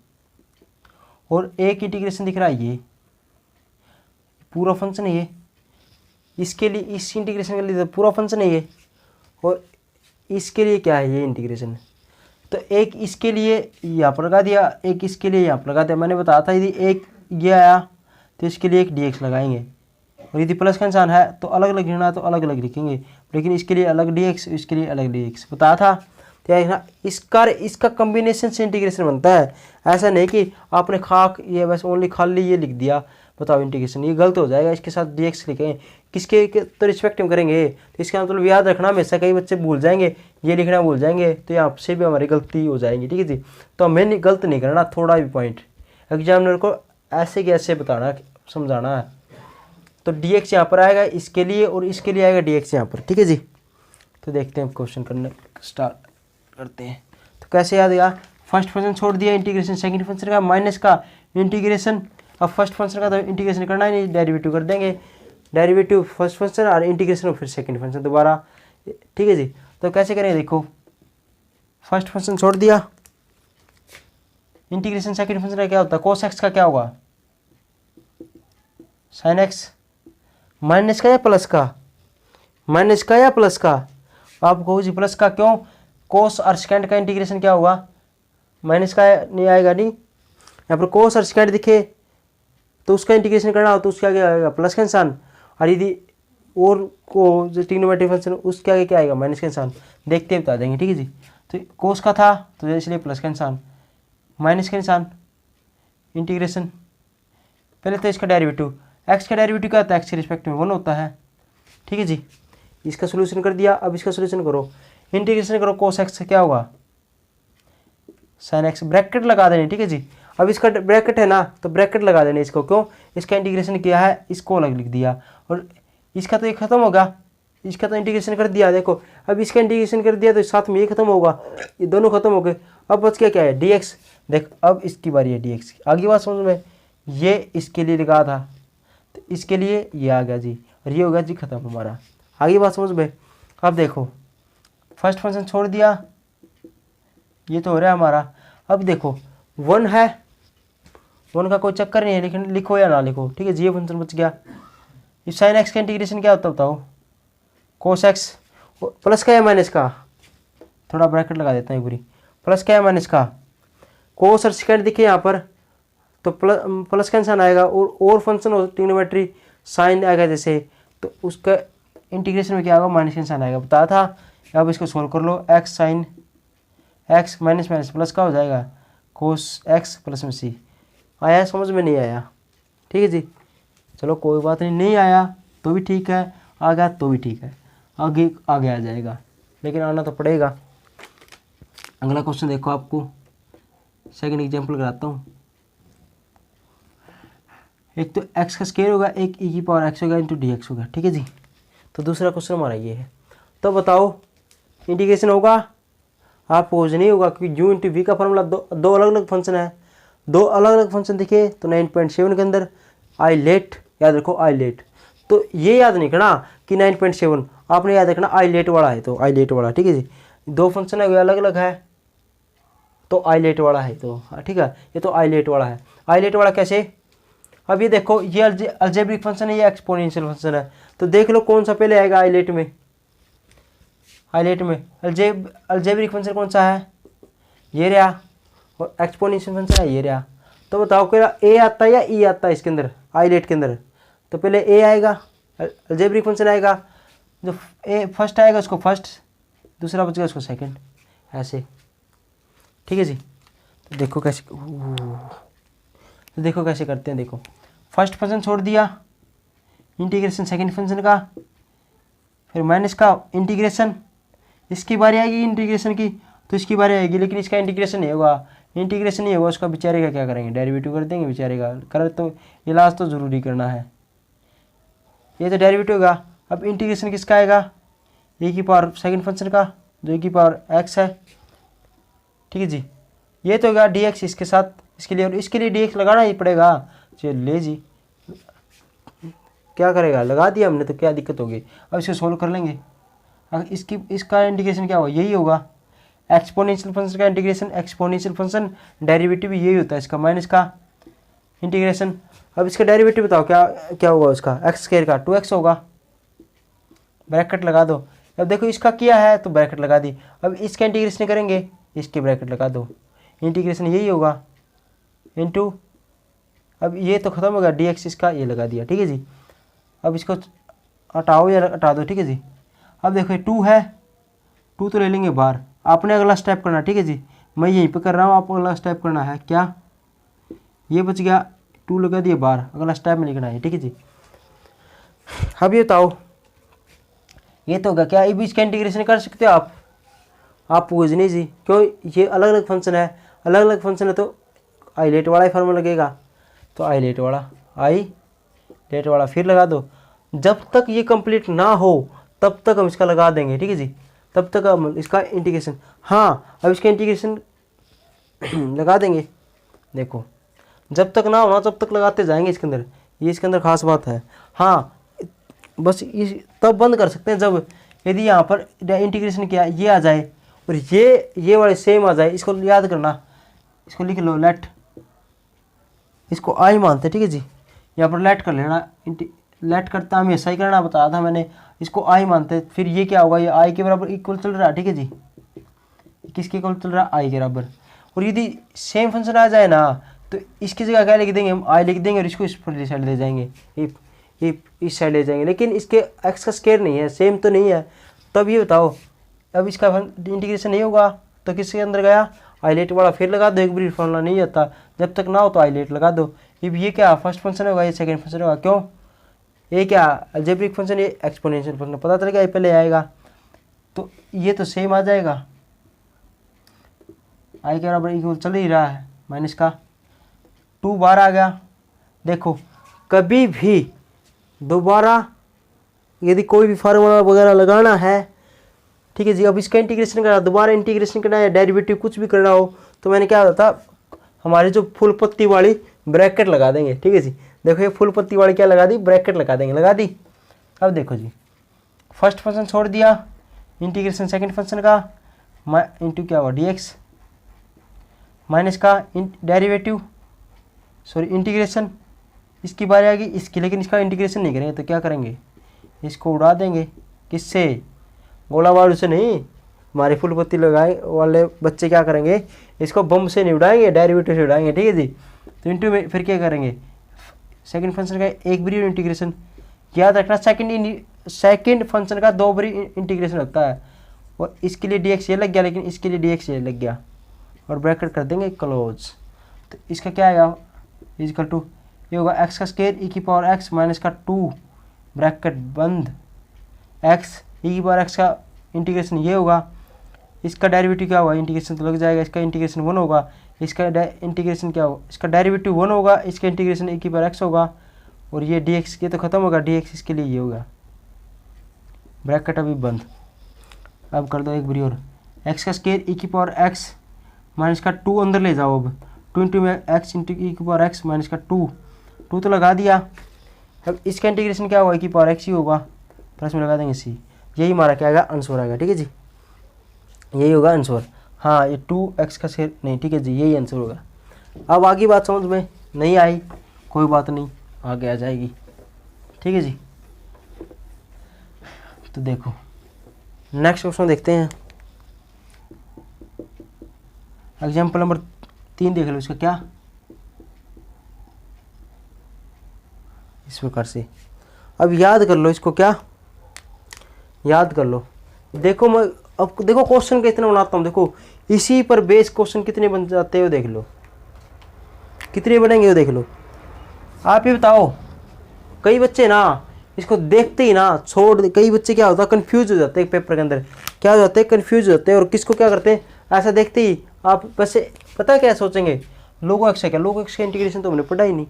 और एक इंटीग्रेशन दिख रहा है ये पूरा फंक्शन है ये, इसके लिए इस इंटीग्रेशन के लिए तो पूरा फंक्शन है ये, और इसके लिए क्या है ये इंटीग्रेशन। तो एक इसके लिए यहाँ पर लगा दिया, एक इसके लिए यहाँ पर लगा दिया। मैंने बताया था यदि एक ये आया तो इसके लिए एक dx लगाएंगे, और यदि प्लस का निशान है तो अलग अलग लिखना है तो अलग अलग लिखेंगे, लेकिन इसके लिए अलग dx, इसके लिए अलग dx बताया था। तो इसका कम्बिनेशन से इंटीग्रेशन बनता है, ऐसा नहीं कि आपने खाक ये बस ओनली खाली ये लिख दिया बताओ इंटीग्रेशन, ये गलत हो जाएगा। इसके साथ dx लिखेंगे, किसके तो रिस्पेक्ट में करेंगे। तो इसका मतलब याद रखना हमेशा, कई बच्चे भूल जाएंगे, ये लिखना भूल जाएंगे, तो यहाँ से भी हमारी गलती हो जाएगी, ठीक है जी। तो हमें गलत नहीं करना थोड़ा भी पॉइंट, एग्जामिनर को ऐसे कि ऐसे बताना समझाना है। तो dx यहाँ पर आएगा इसके लिए और इसके लिए आएगा dx यहाँ पर, ठीक है जी। तो देखते हैं क्वेश्चन करने स्टार्ट करते हैं। तो कैसे याद आएगा, फर्स्ट फंक्शन छोड़ दिया, इंटीग्रेशन सेकंड फंक्शन का माइनस का इंटीग्रेशन। अब फर्स्ट फंक्शन का तो इंटीग्रेशन करना ही नहीं, डेरिवेटिव कर देंगे, डेरिवेटिव फर्स्ट फंक्शन और इंटीग्रेशन और फिर सेकंड फंक्शन दोबारा, ठीक है जी। तो कैसे करेंगे, देखो फर्स्ट फंक्शन छोड़ दिया, इंटीग्रेशन सेकंड फंक्शन का क्या होता है, cos x का क्या होगा, sin x, माइनस का या प्लस का, माइनस का या प्लस का, आप कहो जी प्लस का, क्यों, कोस और सेकेंड का इंटीग्रेशन क्या होगा, माइनस का नहीं आएगा, नहीं यहाँ पर कोस और सेकेंड दिखे तो उसका इंटीग्रेशन करना हो तो उसका क्या आएगा प्लस का निशान, और यदि और को जो ट्रिग्नोमेट्रिक फंक्शन उसके आगे क्या आएगा माइनस का निशान, देखते बता देंगे, ठीक है जी। तो कोस का था तो इसलिए प्लस का निशान, माइनस का निशान, इंटीग्रेशन, पहले तो इसका डेरिवेटिव, एक्स का डेरिवेटिव क्या होता है, एक्स के रिस्पेक्ट में 1 होता है, ठीक है जी। इसका सोल्यूशन कर दिया, अब इसका सोल्यूशन करो, इंटीग्रेशन करो, कोस एक्स क्या होगा साइन एक्स, ब्रैकेट लगा देने, ठीक है जी। अब इसका ब्रैकेट है ना तो ब्रैकेट लगा देने इसको, क्यों, इसका इंटीग्रेशन किया है, इसको अलग लिख दिया, और इसका तो ये खत्म होगा, इसका तो इंटीग्रेशन कर दिया, देखो अब इसका इंटीग्रेशन कर दिया तो साथ में ये खत्म होगा, ये दोनों खत्म हो गए। अब बच गया क्या है dx, देख अब इसकी बारी है dx की, आगे बात समझ में, ये इसके लिए लगा था तो इसके लिए ये आ गया जी, और ये हो गया जी खत्म हमारा, आगे बात समझ में। अब देखो फर्स्ट फंक्शन छोड़ दिया, ये तो हो रहा है हमारा। अब देखो 1 है, 1 का कोई चक्कर नहीं है, लेकिन लिखो या ना लिखो, ठीक है जी, ये फंक्शन बच गया। इस साइन एक्स का इंटीग्रेशन क्या होता है बताओ, कोस एक्स, प्लस का या माइनस का, थोड़ा ब्रैकेट लगा देता है पूरी, प्लस का या माइनस का, कोस और सेकेंड दिखे यहाँ पर तो प्लस का निशान आएगा, और फंक्शन हो ट्रिग्नोमेट्री साइन आएगा जैसे, तो उसका इंटीग्रेशन में क्या होगा माइनस का निशान आएगा, बताया था। अब इसको सोल्व कर लो, x sine x minus minus plus का हो जाएगा, कोस एक्स प्लस में सी, आया समझ में नहीं आया, ठीक है जी। चलो कोई बात नहीं, नहीं आया तो भी ठीक है, आ गया तो भी ठीक है, आगे आ जाएगा। लेकिन आना तो पड़ेगा। अगला क्वेश्चन देखो, आपको सेकंड एग्जांपल कराता हूँ। एक तो x का स्क्वायर होगा, एक e की पावर x होगा इंटू dx होगा, ठीक है जी। तो दूसरा क्वेश्चन हमारा ये है। तो बताओ इंटीग्रेशन होगा? आपको कुछ नहीं होगा, क्योंकि u इंटू वी का फॉर्मूला दो अलग अलग फंक्शन है। दो अलग अलग फंक्शन दिखे तो 9.7 के अंदर आई लेट, याद रखो आई लेट। तो ये याद नहीं करना कि 9.7, आपने याद रखना आई लेट वाला है, तो आई लेट वाला, ठीक है जी। दो फंक्शन है वो अलग अलग है, तो आई लेट वाला है, तो ठीक है, ये तो आई लेट वाला है। आई लेट वाला कैसे? अब ये देखो, ये अलजेब्रिक फंक्शन है, ये एक्सपोनेंशियल फंक्शन है, तो देख लो कौन सा पहले आएगा आईलेट में। आईलेट में अलजेब्रिक फंक्शन कौन सा है? ये रहा, और एक्सपोनेंशियल फंक्शन है ये रहा। तो बताओ क्या ए आता है या ई आता है इसके अंदर, आईलेट के अंदर? तो पहले ए आएगा, अलजेब्रिक फंक्शन आएगा, जो ए फर्स्ट आएगा उसको फर्स्ट, दूसरा बचेगा उसको सेकंड, ऐसे, ठीक है जी। तो देखो कैसे, तो देखो कैसे करते हैं। देखो फर्स्ट फंक्शन छोड़ दिया, इंटीग्रेशन सेकंड फंक्शन का, फिर माइनस का इंटीग्रेशन, इसकी बारी आएगी इंटीग्रेशन की, तो इसकी बारी आएगी, लेकिन इसका इंटीग्रेशन नहीं होगा। इंटीग्रेशन नहीं होगा उसका, बेचारे का क्या करेंगे, डेरिवेटिव कर देंगे बेचारे का। कर तो इलाज तो ज़रूरी करना है। ये तो डेरिवेटिव होगा। अब इंटीग्रेशन किसका आएगा? ए की पावर सेकंड फंक्शन का, जो ए की पावर एक्स है, ठीक है जी। ये तो होगा डी एक्स इसके साथ, इसके लिए, और इसके लिए डी एक्स लगाना ही पड़ेगा। चलिए ले जी, क्या करेगा, लगा दिया हमने, तो क्या दिक्कत होगी। अब इसको सोल्व कर लेंगे। अगर इसका इंटीग्रेशन क्या होगा, यही होगा। एक्सपोनेंशियल फंक्शन का इंटीग्रेशन, एक्सपोनेंशियल फंक्शन डेरिवेटिव यही होता है इसका, माइनस का इंटीग्रेशन। अब इसका डेरिवेटिव बताओ क्या क्या होगा उसका, एक्स स्क्वायर का 2x होगा, ब्रैकेट लगा दो। अब देखो इसका किया है तो ब्रैकेट लगा दी। अब इसका इंटीग्रेशन करेंगे, इसके ब्रैकेट लगा दो, इंटीग्रेशन यही होगा इनटू, अब ये तो खत्म होगा dx इसका, ये लगा दिया, ठीक है जी। अब इसको हटाओ या हटा दो, ठीक है जी। अब देखो 2 है, 2 तो ले लेंगे बाहर। आपने अगला स्टेप करना, ठीक है जी, मैं यहीं पे कर रहा हूँ, आपको अगला स्टेप करना है। क्या, ये बच गया, 2 लगा दिया बाहर, अगला स्टेप में लिखना है, ठीक है जी। अब ये बताओ, ये तो होगा क्या, अब इसका इंटीग्रेशन कर सकते हो आप पूछ नहीं जी, क्यों, ये अलग अलग फंक्शन है, अलग अलग फंक्शन है, तो आई लेट वाला ही फॉर्मूला लगेगा। तो आई लेट वाला फिर लगा दो। जब तक ये कंप्लीट ना हो तब तक हम इसका लगा देंगे, ठीक है जी, तब तक हम इसका इंटीग्रेशन, हाँ अब इसका इंटीग्रेशन लगा देंगे। देखो जब तक ना होना तब तक लगाते जाएंगे इसके अंदर, ये इसके अंदर खास बात है। हाँ बस इस तब बंद कर सकते हैं जब, यदि यहाँ पर इंटीग्रेशन किया ये आ जाए और ये वाले सेम आ जाए। इसको याद करना, इसको लिख लो लेट, इसको आई मानते हैं, ठीक है जी। यहाँ पर लेट कर लेना, लेट करता हमें ऐसा ही करना बताया था मैंने, इसको आई मानते हैं। फिर ये क्या होगा, ये आई के बराबर इक्वल चल रहा है, ठीक है जी, किसके इक्वल चल रहा है, आई के बराबर। और यदि सेम फंक्शन आ जाए ना तो इसकी जगह क्या लिख देंगे हम, आई लिख देंगे, और इसको इस पर साइड ले जाएंगे, इस साइड ले जाएंगे। लेकिन इसके एक्स का स्क्वायर नहीं है, सेम तो नहीं है। तब ये बताओ, अब इसका इंटीग्रेशन नहीं होगा तो किसके अंदर गया, आईलेट वाला फिर लगा दो, एक बार फॉर्मूला नहीं आता, जब तक ना हो तो आईलेट लगा दो। ये क्या फर्स्ट फंक्शन होगा, ये सेकंड फंक्शन होगा, क्यों, ये क्या अलजेब्रिक फंक्शन, ये एक्सपोनेंशियल फंक्शन, पता चलेगा ये पहले आएगा, तो ये तो सेम आ जाएगा, आई के बराबर इक्वल चल ही रहा है, माइनस का 2 बार आ गया। देखो कभी भी दोबारा यदि कोई भी फार्मूला वगैरह लगाना है, ठीक है जी, अब इसका इंटीग्रेशन करना, दोबारा इंटीग्रेशन करना है, डेरिवेटिव कुछ भी करना हो, तो मैंने क्या होता, हमारे जो फुल पत्ती वाली ब्रैकेट लगा देंगे, ठीक है जी। देखो ये फुल पत्ती वाली क्या लगा दी, ब्रैकेट लगा देंगे, लगा दी। अब देखो जी, फर्स्ट फंक्शन छोड़ दिया, इंटीग्रेशन सेकंड फंक्शन का, इंटू क्या हुआ dx, माइनस का डेरिवेटिव, सॉरी इंटीग्रेशन, इसकी बारी आ गई इसकी, लेकिन इसका इंटीग्रेशन नहीं करेंगे तो क्या करेंगे, इसको उड़ा देंगे, किससे, गोला बारूद से नहीं, हमारे फुल पत्ती लगाए वाले बच्चे क्या करेंगे, इसको बम से नहीं उड़ाएंगे, डेरिवेटिव से उड़ाएंगे, ठीक है जी। तो इंटू में फिर क्या करेंगे, सेकंड फंक्शन का एक बारी इंटीग्रेशन, याद रखना सेकंड फंक्शन का 2 बारी इंटीग्रेशन होता है, और इसके लिए dx ये लग गया, लेकिन इसके लिए dx ये लग गया, और ब्रैकेट कर देंगे क्लोज। तो इसका क्या आएगा, इक्वल टू, ये होगा एक्स का स्क्वायर ई की पावर एक्स माइनस का 2 ब्रैकेट बंद, एक्स ई की पावर एक्स का इंटीग्रेशन ये होगा, इसका डेरिवेटिव क्या होगा, इंटीग्रेशन तो लग जाएगा, इसका इंटीग्रेशन 1 होगा, इसका इंटीग्रेशन क्या होगा, इसका डेरिवेटिव 1 होगा, इसका इंटीग्रेशन e की पावर x होगा, और ये dx के तो खत्म होगा, dx इसके लिए ये होगा, ब्रैकेट अभी बंद। अब कर दो एक बारी और, x का स्केयर e की पावर x माइनस का 2 अंदर ले जाओ, अब 2 इंटू में x इंटू e की पावर x माइनस का 2 तो लगा दिया। अब इसका इंटीग्रेशन क्या होगा, e की पावर x ही होगा, प्लस में लगा देंगे c, यही हमारा क्या आएगा, आंसर आएगा। ठीक है जी, यही होगा आंसर। हाँ, ये 2x का स्केयर नहीं, ठीक है जी, यही आंसर होगा। अब आगे बात समझ में नहीं आई, कोई बात नहीं, आगे आ जाएगी। ठीक है जी, तो देखो नेक्स्ट क्वेश्चन देखते हैं। एग्जाम्पल नंबर 3 देख लो, इसका क्या इस प्रकार से। अब याद कर लो इसको, क्या याद कर लो। देखो मैं अब देखो क्वेश्चन कितने बनाता हूँ, देखो इसी पर बेस क्वेश्चन कितने बन जाते हो, देख लो कितने बनेंगे वो देख लो। आप ही बताओ, कई बच्चे ना इसको देखते ही ना छोड़, कई बच्चे क्या होता है कंफ्यूज हो जाते हैं पेपर के अंदर, क्या हो जाते हैं कंफ्यूज हो जाते हैं, और किसको क्या करते हैं, ऐसा देखते ही आप वैसे पता क्या सोचेंगे, लोगो एक्स है क्या, लोगो एक्स का इंटीग्रेशन तो हमने पढ़ा ही नहीं,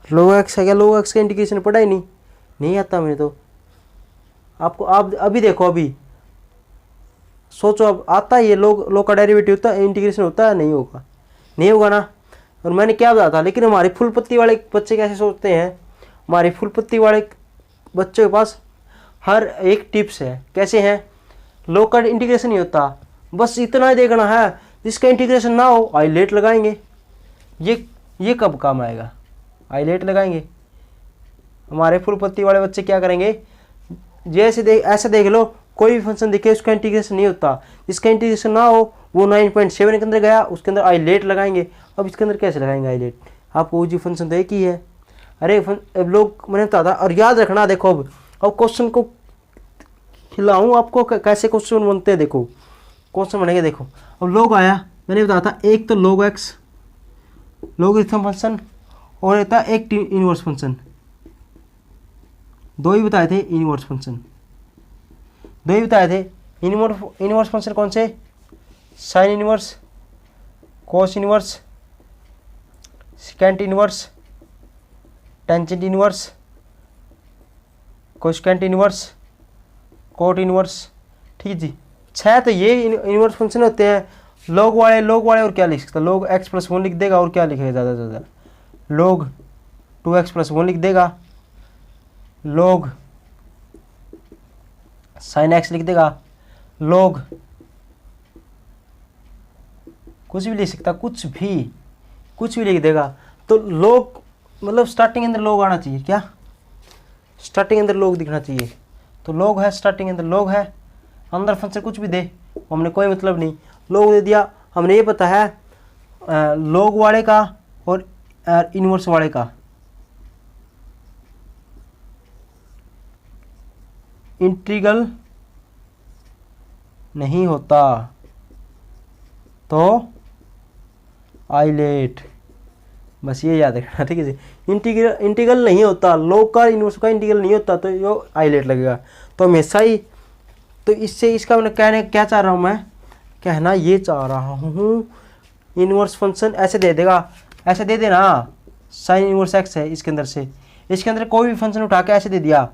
लोगो एक्स है क्या, लोगो एक्स का इंटीग्रेशन पढ़ा ही नहीं आता मैंने तो। आपको आप अभी देखो, अभी सोचो, अब आता है ये लोग का डेरिवेटिव होता है, इंटीग्रेशन होता है, नहीं होगा, नहीं होगा ना। और मैंने क्या बताया था, लेकिन हमारे फुल पत्ती वाले बच्चे कैसे सोचते हैं, हमारे फुल पत्ती वाले बच्चों के पास हर एक टिप्स है, कैसे हैं, लोग का इंटीग्रेशन नहीं होता, बस इतना ही देखना है, जिसका इंटीग्रेशन ना हो आइलेट लगाएंगे। ये कब काम आएगा, आइलेट लगाएंगे। हमारे फुल पत्ती वाले बच्चे क्या करेंगे, जैसे ऐसा देख लो, कोई भी फंक्शन दिखे उसका इंटीग्रेशन नहीं होता, जिसका इंटीग्रेशन ना हो वो 9.7 के अंदर गया, उसके अंदर आइलेट लगाएंगे। अब इसके अंदर कैसे लगाएंगे आइलेट, आपको जी फंक्शन तो एक ही है। अरे अब लोग मैंने बताया था, और याद रखना, देखो अब क्वेश्चन को खिलाऊं आपको कैसे क्वेश्चन बनते हैं, देखो क्वेश्चन बनेंगे। देखो अब लोग आया, मैंने बताया था एक तो लोग एक्स लोगरिथम फंक्शन, और एक था एक इनवर्स फंक्शन, दो ही बताए थे इनवर्स फंक्शन, दो ही बताए थे। इनवर्स फंक्शन कौन से, sine inverse, cos inverse, secant inverse, tangent inverse, cosecant inverse, cot inverse. ठीक है जी, 6 तो ये इनवर्स फंक्शन होते हैं। लोग वाले और क्या लिख सकता है, लोग x + 1 लिख देगा, और क्या लिखेगा ज़्यादा से ज़्यादा, लोग 2x + 1 लिख देगा, लोग साइन x लिख देगा, लोग कुछ भी लिख सकता, कुछ भी लिख देगा। तो लोग मतलब स्टार्टिंग अंदर लोग आना चाहिए, क्या स्टार्टिंग अंदर लोग दिखना चाहिए। तो लोग है, स्टार्टिंग अंदर लोग है, अंदर फंक्शन कुछ भी दे हमने कोई मतलब नहीं, लोग दे दिया। हमने ये पता है लोग वाले का और इनवर्स वाले का इंटीग्रल नहीं होता तो आइलेट, बस ये याद रखना। ठीक है जी, इंटीग्रल नहीं होता, लोग का इनवर्स का इंटीग्रल नहीं होता तो यो आइलेट लगेगा। तो हमेशा ही, तो इससे इसका मैं कहने क्या चाह रहा हूँ, मैं कहना ये चाह रहा हूँ, इनवर्स फंक्शन ऐसे दे देगा, ऐसे दे देना, साइन इनवर्स एक्स है इसके अंदर से, इसके अंदर कोई भी फंक्शन उठा के ऐसे दे दिया,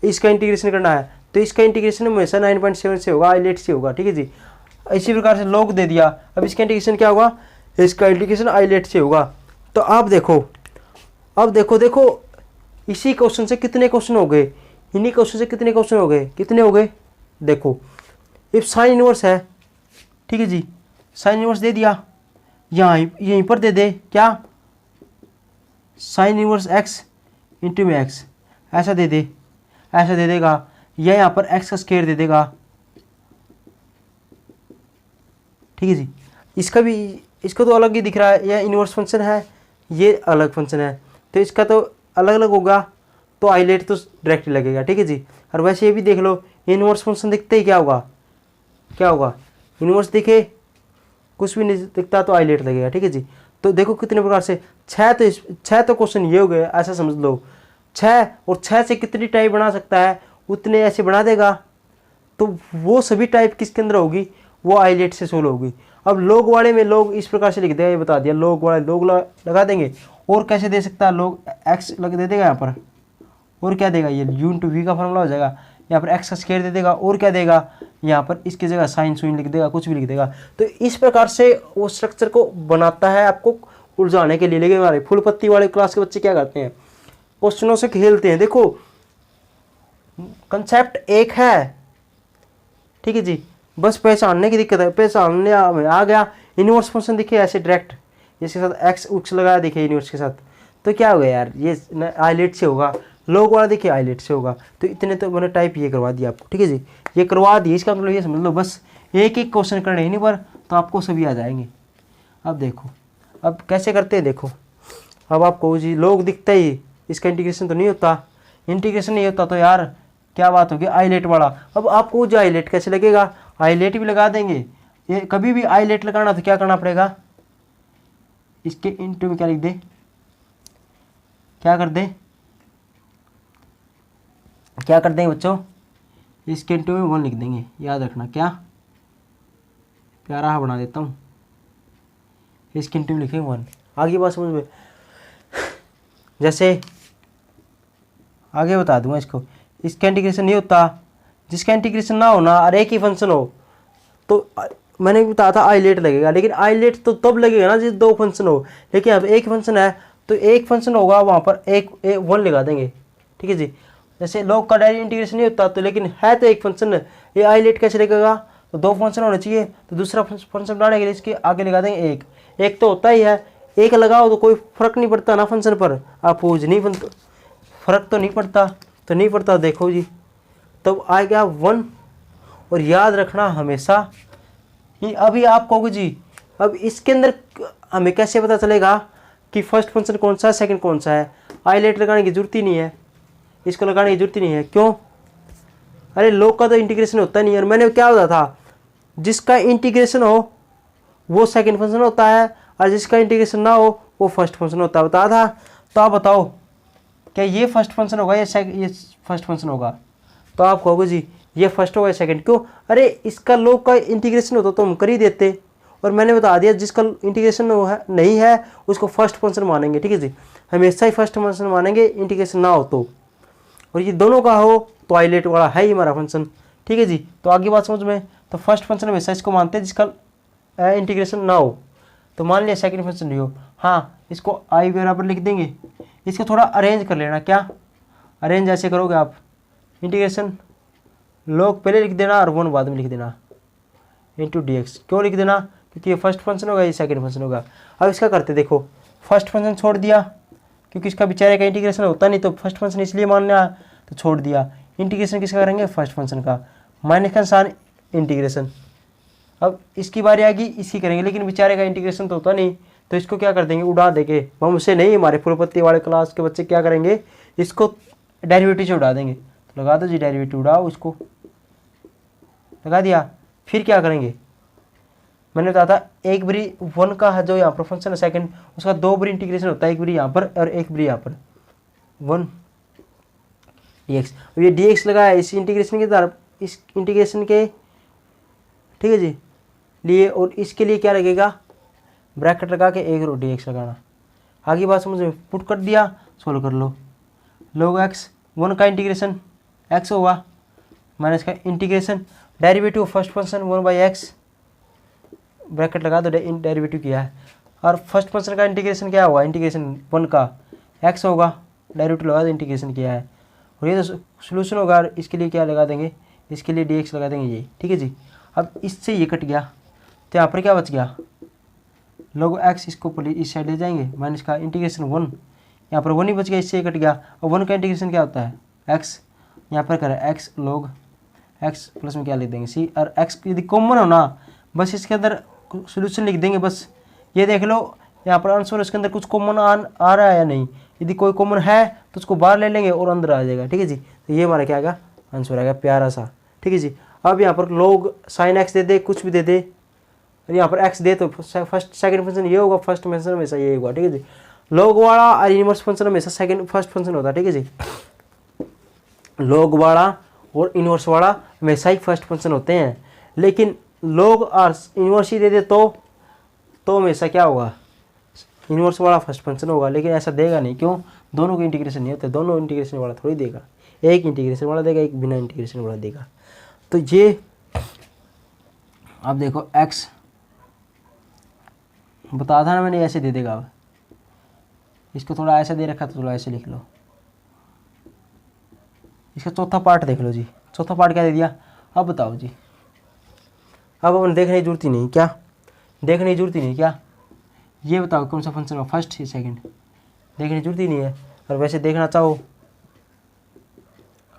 इसका इंटीग्रेशन करना है, तो इसका इंटीग्रेशन हमेशा 9.7 से होगा, आइलेट से होगा। ठीक है जी, इसी प्रकार से लोग दे दिया, अब इसका इंटीग्रेशन क्या होगा, इसका इंटीग्रेशन आइलेट से होगा। तो आप देखो, अब देखो इसी क्वेश्चन से कितने क्वेश्चन हो गए, इन्हीं क्वेश्चन से कितने क्वेश्चन हो गए, कितने हो गए, देखो इफ साइन इनवर्स है, ठीक है जी, साइन इनवर्स दे दिया, यहीं पर दे दे क्या, साइन इनवर्स एक्स इंटू में एक्स, ऐसा दे देगा, या यहाँ पर एक्स का स्क्वायर दे देगा। ठीक है जी, इसका तो अलग ही दिख रहा है, यह इनवर्स फंक्शन है, ये अलग फंक्शन है, तो इसका तो अलग अलग होगा, तो आइलेट तो डायरेक्टली लगेगा। ठीक है जी, और वैसे ये भी देख लो, इनवर्स फंक्शन दिखते ही क्या होगा, इनवर्स दिखे, कुछ भी नहीं दिखता तो आइलेट लगेगा। ठीक है जी, तो देखो कितने प्रकार से, 6 तो क्वेश्चन ये हो गए, ऐसा समझ लो 6, और 6 से कितनी टाइप बना सकता है, उतने ऐसे बना देगा। तो वो सभी टाइप किसके अंदर होगी, वो आइलेट से सोल्व होगी। अब लोग वाले में लोग इस प्रकार से लिख देगा, ये बता दिया, लोग वाले लोग लगा देंगे। और कैसे दे सकता है, लोग एक्स लग दे देगा यहाँ पर, और क्या देगा, ये यू इंटू वी का फॉर्मूला हो जाएगा। यहाँ पर एक्स का स्क्वायर दे देगा, और क्या देगा, यहाँ पर इसकी जगह साइन सुइन लिख देगा, कुछ भी लिख देगा। तो इस प्रकार से वो स्ट्रक्चर को बनाता है आपको उलझाने के लिए। लेकिन हमारे फुल पत्ती वाले क्लास के बच्चे क्या करते हैं, क्वेश्चनों से खेलते हैं। देखो कंसेप्ट एक है, ठीक है जी, बस पहचानने की दिक्कत है। पहचानने में आ गया, इनवर्स फंक्शन दिखे ऐसे डायरेक्ट, इसके साथ एक्स उक्स लगाया दिखे इनवर्स के साथ, तो क्या हो गया यार, ये आइलेट से होगा। लोग वाला देखिए आइलेट से होगा। तो इतने तो मैंने टाइप ये करवा दिया आपको, ठीक है जी, ये करवा दिए। इसका मतलब ये समझ लो बस एक एक क्वेश्चन करने ही नहीं पर, तो आपको सभी आ जाएंगे। अब देखो अब कैसे करते हैं, देखो अब आपको जी लोग दिखता ही, इसका इंटीग्रेशन तो नहीं होता, इंटीग्रेशन नहीं होता तो यार क्या बात होगी, आइलेट वाला। अब आपको जो आइलेट कैसे लगेगा, आइलेट भी लगा देंगे। ये कभी भी आइलेट लगाना तो क्या करना पड़ेगा, इसके इंटू में क्या लिख दे, क्या कर दें, क्या कर देंगे बच्चों, इसके इंटू में 1 लिख देंगे, याद रखना। क्या प्यारा बना देता हूँ, इसके इंटू में लिखेंगे 1। आगे बात समझ में, जैसे आगे बता दूंगा इसको, इसका इंटीग्रेशन नहीं होता, जिसका इंटीग्रेशन ना होना और एक ही फंक्शन हो, तो मैंने बताया था आइलेट लगेगा। लेकिन आइलेट तो तब लगेगा ना जिस दो फंक्शन हो, लेकिन अब एक फंक्शन है तो एक फंक्शन होगा, वहाँ पर एक 1 लगा देंगे, ठीक है जी। जैसे लोग का डायरेक्ट इंटीग्रेशन नहीं होता, तो लेकिन है तो एक फंक्शन, ये आइलेट कैसे लगेगा, तो 2 फंक्शन होने चाहिए, तो दूसरा फंक्शन बनाने के लिए इसके आगे लगा देंगे एक तो होता ही है, एक लगाओ तो कोई फर्क नहीं पड़ता ना फंक्शन पर, आप पूछ नहीं बनता, फर्क तो नहीं पड़ता, तो नहीं पड़ता। देखो जी तब आ गया 1, और याद रखना हमेशा कि अभी आप कहोगे जी अब इसके अंदर हमें कैसे पता चलेगा कि फर्स्ट फंक्शन कौन सा है, सेकंड कौन सा है। आइलेट लगाने की जरूरत ही नहीं है, इसको लगाने की जरूरत ही नहीं है। क्यों, अरे लोग का तो इंटीग्रेशन होता नहीं है। और मैंने क्या बताया था, जिसका इंटीग्रेशन हो वो सेकंड फंक्शन होता है, और जिसका इंटीग्रेशन ना हो वो फर्स्ट फंक्शन होता है, बताया था। तो आप बताओ क्या ये फर्स्ट फंक्शन होगा या ये फर्स्ट फंक्शन होगा, तो आप कहोगे जी ये फर्स्ट होगा या सेकंड। क्यों, अरे इसका लोग का इंटीग्रेशन होता तो हम कर ही देते, और मैंने बता दिया जिसका इंटीग्रेशन नहीं है उसको फर्स्ट फंक्शन मानेंगे, ठीक है जी, हमेशा ही फर्स्ट फंक्शन मानेंगे इंटीग्रेशन ना हो तो। और ये दोनों का हो तो आइलेट वाला है ही हमारा फंक्शन, ठीक है जी। तो आगे बात समझ में, तो फर्स्ट फंक्शन हमेशा इसको मानते हैं जिसका इंटीग्रेशन ना हो। तो मान लिया सेकंड फंक्शन नहीं हो, हाँ इसको आई बराबर लिख देंगे। इसको थोड़ा अरेंज कर लेना, क्या अरेंज ऐसे करोगे आप, इंटीग्रेशन लोग पहले लिख देना और 1 बाद में लिख देना इंटू dx। क्यों लिख देना, क्योंकि ये फर्स्ट फंक्शन होगा, ये सेकंड फंक्शन होगा। अब इसका करते देखो, फर्स्ट फंक्शन छोड़ दिया क्योंकि इसका बेचारे का इंटीग्रेशन होता नहीं, तो फर्स्ट फंक्शन इसलिए मानना तो छोड़ दिया। इंटीग्रेशन किसका करेंगे, फर्स्ट फंक्शन का, माइनस का निशान इंटीग्रेशन। अब इसकी बारी आएगी, इसकी करेंगे, लेकिन बेचारे का इंटीग्रेशन तो होता नहीं, तो इसको क्या कर देंगे, उड़ा देंगे। हम उसे नहीं, हमारे फुलपत्ती वाले क्लास के बच्चे क्या करेंगे, इसको डेरिवेटिव से उड़ा देंगे। तो लगा दो जी डेरिवेटिव, उड़ाओ इसको, लगा दिया। फिर क्या करेंगे, मैंने बताया था एक बारी 1 का जो यहाँ पर फंक्शन है सेकंड, उसका 2 बारी इंटीग्रेशन होता है, एक बारी यहाँ पर और एक बारी यहाँ पर 1 dx। अब ये dx लगाया इस इंटीग्रेशन के द्वारा, इस इंटीग्रेशन के, ठीक है जी लिए, और इसके लिए क्या लगेगा, ब्रैकेट लगा के एक रो dx लगाना। आगे बात समझ में, पुट कर दिया, सोल्व कर लो। log x 1 का इंटीग्रेशन x होगा, माइनस का integration derivative first function 1/x, bracket लगा दो, डेरिवेटिव किया है। और फर्स्ट फंक्शन का इंटीग्रेशन क्या होगा, इंटीग्रेशन 1 का x होगा, डेरिवेटिव लगा दो, इंटीग्रेशन किया है। और ये तो सोल्यूशन होगा, और इसके लिए क्या लगा देंगे, इसके लिए dx लगा देंगे ये, ठीक है जी। अब इससे ये कट गया, तो यहाँ पर क्या बच गया, log x, इसको इस साइड ले जाएंगे, माइनस का इंटीग्रेशन 1, यहाँ पर 1 ही बच गया, इससे कट गया। और 1 का इंटीग्रेशन क्या होता है, x, यहाँ पर करें x log x प्लस में क्या लिख देंगे c, और x यदि कॉमन हो ना, बस इसके अंदर सोल्यूशन लिख देंगे। बस ये देख लो यहाँ पर आंसर, इसके अंदर कुछ कॉमन आ रहा है या नहीं, यदि कोई कॉमन है तो उसको बाहर ले लेंगे और अंदर आ जाएगा, ठीक है जी। तो ये हमारा क्या आएगा, आंसर आएगा प्यारा सा, ठीक है जी। अब यहाँ पर लोग साइन एक्स दे दे, कुछ भी दे दे, यहाँ पर एक्स दे तो फर्स्ट सेकंड फंक्शन ये होगा, फर्स्ट फंक्शन हमेशा ये होगा, ठीक है जी। लॉग वाला और इनवर्स फंक्शन हमेशा सेकंड फर्स्ट फंक्शन होता है, ठीक है जी। लॉग वाला और इन्वर्स वाला हमेशा ही फर्स्ट फंक्शन होते हैं। लेकिन log और इन्वर्स ही दे दे तो हमेशा क्या होगा, इन्वर्स वाला फर्स्ट फंक्शन होगा। लेकिन ऐसा देगा नहीं, क्यों, दोनों के इंटीग्रेशन नहीं होते, दोनों इंटीग्रेशन वाला थोड़ी देगा, एक इंटीग्रेशन वाला देगा, एक बिना इंटीग्रेशन वाला देगा। तो ये अब देखो x बता था ना मैंने, ऐसे दे देगा। अब इसको थोड़ा ऐसा दे रखा तो थोड़ा ऐसे लिख लो। इसका चौथा पार्ट देख लो जी, चौथा पार्ट क्या दे दिया। अब बताओ जी, अब अपन देखने की जरूरत ही नहीं, क्या देखने की जरूरत ही नहीं, क्या ये बताओ कौन सा फंक्शन होगा, फर्स्ट या सेकंड, देखने की जरूरत ही नहीं है। और वैसे देखना चाहो,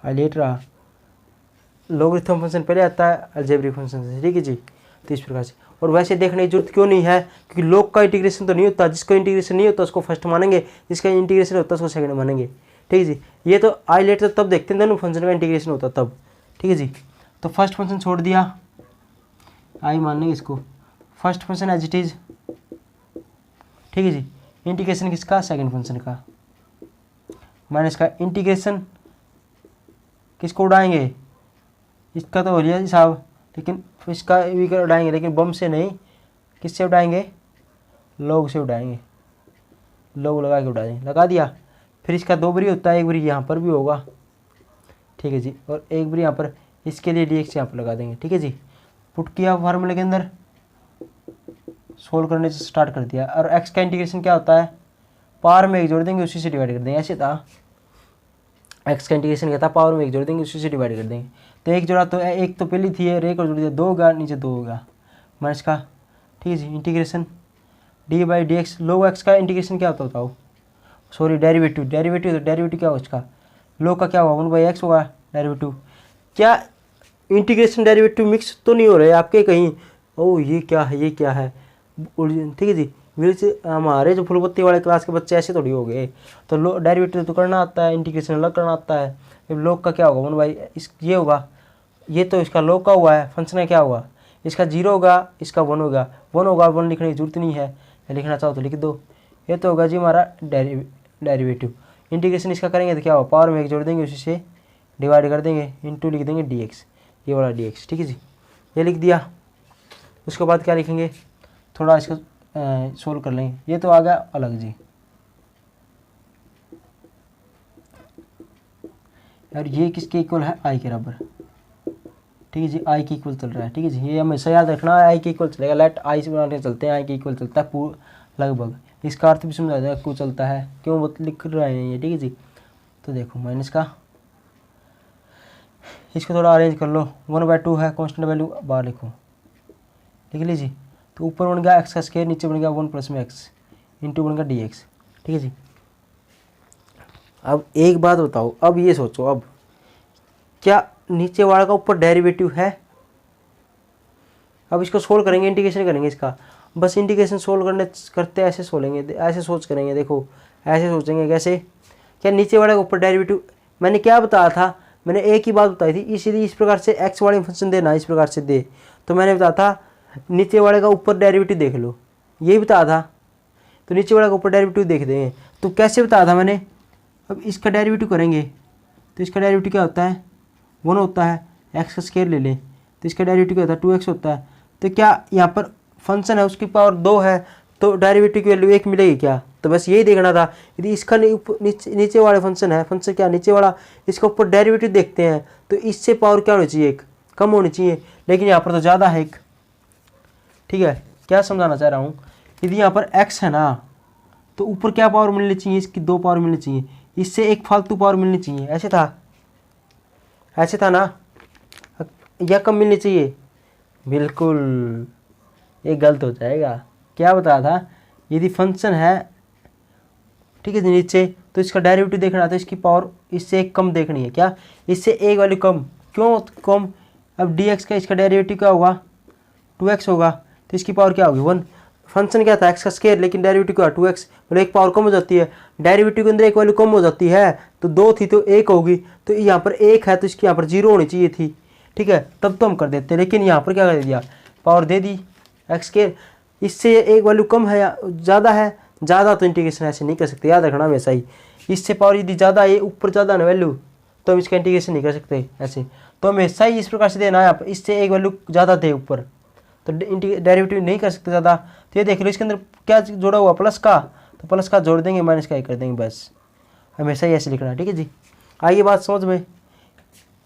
हाईलाइट रहा, लॉगरिथम फंक्शन पहले आता है अलजेब्रिक फंक्शन से, ठीक है जी। तो इस प्रकार से, और वैसे देखने की जरूरत क्यों नहीं है, क्योंकि log का इंटीग्रेशन तो नहीं होता, जिसका इंटीग्रेशन नहीं होता उसको फर्स्ट मानेंगे, जिसका इंटीग्रेशन होता है उसको सेकंड मानेंगे, ठीक है जी। ये तो हाईलाइट तो तब देखते हैं दोनों फंक्शन का इंटीग्रेशन होता तब, ठीक है जी। तो फर्स्ट फंक्शन छोड़ दिया, आई मान लेंगे इसको first function as it is, ठीक है जी। इंटीग्रेशन किसका, सेकंड फंक्शन का, माइनस का इंटीग्रेशन किसको उड़ाएंगे, इसका तो हो लिया हिसाब, लेकिन इसका भी उड़ाएंगे, लेकिन बम से नहीं, किससे उड़ाएंगे, log से उड़ाएंगे, log लगा के उड़ाएंगे, लगा दिया। फिर इसका दो बारी होता है, एक बारी यहाँ पर भी होगा, ठीक है जी, और एक बारी यहाँ पर, इसके लिए dx यहाँ पर लगा देंगे, ठीक है जी। पुट किया फार्मूले के अंदर, सोल्व करने से स्टार्ट कर दिया। और x का इंटीग्रेशन क्या होता है, पावर में एक जोड़ देंगे उसी से डिवाइड कर देंगे, ऐसे था। x का इंटीग्रेशन क्या था, पावर में एक जोड़ देंगे उसी से डिवाइड कर देंगे। तो एक जोड़ा तो एक तो पहली थी, एक और जोड़ दिया, 2 होगा, नीचे 2 होगा माइनस का, ठीक है जी। इंटीग्रेशन d/dx, log x का इंटीग्रेशन क्या होता बताओ, सॉरी डेरिवेटिव, डेरिवेटिव तो डेरिवेटिव क्या होगा इसका, log का क्या होगा 1/x होगा डेरिवेटिव। क्या इंटीग्रेशन डेरिवेटिव मिक्स तो नहीं हो रहे आपके कहीं, ओ ये क्या है, ये क्या है, ठीक है जी। हमारे जो फुलपत्ती वाले क्लास के बच्चे ऐसे थोड़ी हो गए, तो डेरिवेटिव तो करना आता है, इंटीग्रेशन अलग करना आता है। log का क्या होगा 1/, ये होगा, ये तो इसका log का हुआ है, फंक्शन का क्या होगा, इसका 0 होगा, इसका 1 होगा, 1 होगा, 1 लिखने की जरूरत नहीं है, लिखना चाहो तो लिख दो। ये तो होगा जी हमारा डेरिवेटिव। इंटीग्रेशन इसका करेंगे तो क्या होगा, पावर में एक जोड़ देंगे उसी से डिवाइड कर देंगे, इंटू लिख देंगे dx, ये वाला dx, ठीक है जी। ये लिख दिया। उसके बाद क्या लिखेंगे, थोड़ा इसको सोल्व कर लेंगे। ये तो आ गया अलग जी, और ये किसके इक्वल है, आई के बराबर, ठीक है जी। आई के इक्वल चल रहा है, ठीक है जी। ये हमेशा याद रखना है, आई के इक्वल चलेगा, लेट आई से बनाने चलते हैं, आई के इक्वल चलता है लगभग। इसका अर्थ भी समझा जाएगा क्यों चलता है, क्यों लिख रहे हैं ये, ठीक है जी। तो देखो माइनस का, इसको थोड़ा अरेंज कर लो, 1/2 है, कांस्टेंट वैल्यू बाहर लिखो, लिख लीजिए। तो ऊपर बन गया x का स्क्वायर, नीचे बन गया 1 प्लस में x इंटू बन गया dx, ठीक है जी। अब एक बात बताओ, अब ये सोचो, अब क्या नीचे वाला का ऊपर डेरिवेटिव है। अब इसको सोल्व करेंगे, इंटीग्रेशन करेंगे इसका, बस इंटीग्रेशन सोल्व करते ऐसे सोलेंगे, ऐसे सोच करेंगे, देखो ऐसे सोचेंगे कैसे, क्या नीचे वाले के ऊपर डेरिवेटिव, मैंने क्या बताया था, मैंने एक ही बात बताई थी, इसीलिए इस प्रकार से x वाले फंक्शन देना, इस प्रकार से दे, तो मैंने बताया था नीचे वाले का ऊपर डेरिवेटिव देख लो, यही बताया था। तो नीचे वाले का ऊपर डेरिवेटिव देख देंगे, तो कैसे बताया था मैंने। अब इसका डेरिवेटिव करेंगे तो इसका डेरिवेटिव क्या होता है, 1 होता है, x का स्क्वायर ले लें तो इसका डेरिवेटिव क्या होता है, 2x होता है। तो क्या यहाँ पर फंक्शन है उसकी पावर 2 है, तो डेरिवेटिव की वैल्यू 1 मिलेगी क्या, तो बस यही देखना था। यदि इसका नीचे वाले फंक्शन है, फंक्शन क्या नीचे वाला, इसका ऊपर डेरिवेटिव देखते हैं तो इससे पावर क्या होनी चाहिए, 1 कम होनी चाहिए, लेकिन यहाँ पर तो ज़्यादा है 1, ठीक है। क्या समझाना चाह रहा हूँ, यदि यहाँ पर x है ना, तो ऊपर क्या पावर मिलनी चाहिए, इसकी 2 पावर मिलनी चाहिए, इससे 1 फालतू पावर मिलनी चाहिए, ऐसे था ना, या कम मिलनी चाहिए, बिल्कुल ये गलत हो जाएगा। क्या बताया था, यदि फंक्शन है, ठीक है नीचे, तो इसका डेरिवेटिव देखना तो इसकी पावर इससे 1 कम देखनी है, क्या इससे 1 वैल्यू कम, क्यों कम, अब dx का इसका डेरिवेटिव क्या होगा, 2x होगा, तो इसकी पावर क्या होगी 1। फंक्शन क्या था x का स्क्वायर, लेकिन डेरिवेटिव क्या 2x, मतलब 1 पावर कम हो जाती है, डेरिवेटिव के अंदर 1 वैल्यू कम हो जाती है, तो 2 थी तो 1 होगी, तो यहाँ पर 1 है तो इसकी यहाँ पर 0 होनी चाहिए थी, ठीक है, तब तो हम कर देते, लेकिन यहाँ पर क्या कर दिया, पावर दे दी x स्क्वायर, इससे 1 वैल्यू कम है या ज़्यादा है, ज़्यादा तो इंटीग्रेशन ऐसे नहीं कर सकते, याद रखना हमेशा ही, इससे पावर यदि ज़्यादा है, ऊपर ज़्यादा ना वैल्यू, तो हम इसका इंटीग्रेशन नहीं कर सकते ऐसे। तो हमेशा ही इस प्रकार से देना है, आप इससे एक वैल्यू ज़्यादा दे ऊपर तो डेरिवेटिव नहीं कर सकते ज़्यादा। तो ये देख लो इसके अंदर क्या जोड़ा हुआ प्लस का, तो प्लस का जोड़ देंगे माइनस का ही कर देंगे, बस हमेशा ही ऐसे लिखना है। ठीक है जी, आइए बात समझ में।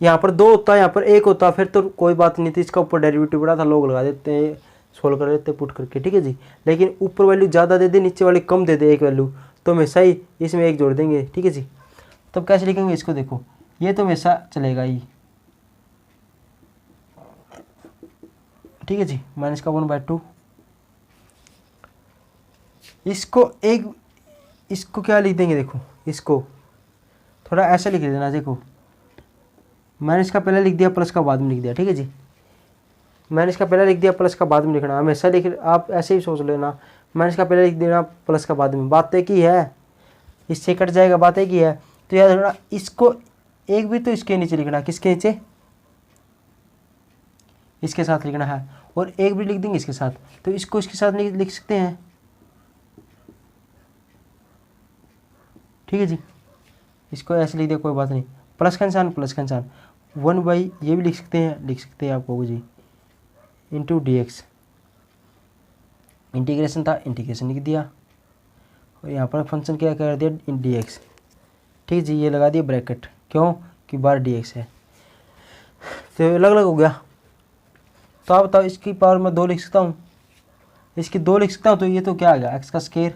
यहाँ पर 2 होता है, यहाँ पर 1 होता, फिर तो कोई बात नहीं थी, इसका ऊपर डेरिवेटिव बड़ा था, लोग लगा देते हैं, सोल्व कर देते पुट करके। ठीक है जी, लेकिन ऊपर वैल्यू ज़्यादा दे दे, नीचे वाली कम दे दे एक वैल्यू, तो हमेशा ही इसमें 1 जोड़ देंगे। ठीक है जी, तब कैसे लिखेंगे इसको, देखो ये तो हमेशा चलेगा ही। ठीक है जी, माइनस का 1/2, इसको क्या लिख देंगे, देखो इसको थोड़ा ऐसा लिख देना, देखो माइनस का पहले लिख दिया, प्लस का बाद में लिख दिया। ठीक है जी, माइनस का पहले लिख दिया, प्लस का बाद में लिखना, हमेशा लिख, आप ऐसे ही सोच लेना, माइनस का पहले लिख देना, प्लस का बाद में, बात एक ही है, इससे कट जाएगा, बात एक ही है। तो याद रखना इसको एक भी तो इसके नीचे लिखना, किसके नीचे, इसके साथ लिखना है, और एक भी लिख देंगे इसके साथ, तो इसको इसके साथ लिख सकते हैं। ठीक है जी, इसको ऐसे लिख दिया, कोई बात नहीं, प्लस का निशान 1/, ये भी लिख सकते हैं आप कहोगे जी, इंटू dx, इंटीग्रेशन था, इंटीग्रेशन लिख दिया, और यहाँ पर फंक्शन क्या कर दिया, dx। ठीक है जी, ये लगा दिया ब्रैकेट, क्यों कि बार dx है, तो अलग अलग हो गया। तो आप बताओ इसकी पावर मैं 2 लिख सकता हूँ, इसकी 2 लिख सकता हूँ, तो ये तो क्या आ गया, x का स्क्वायर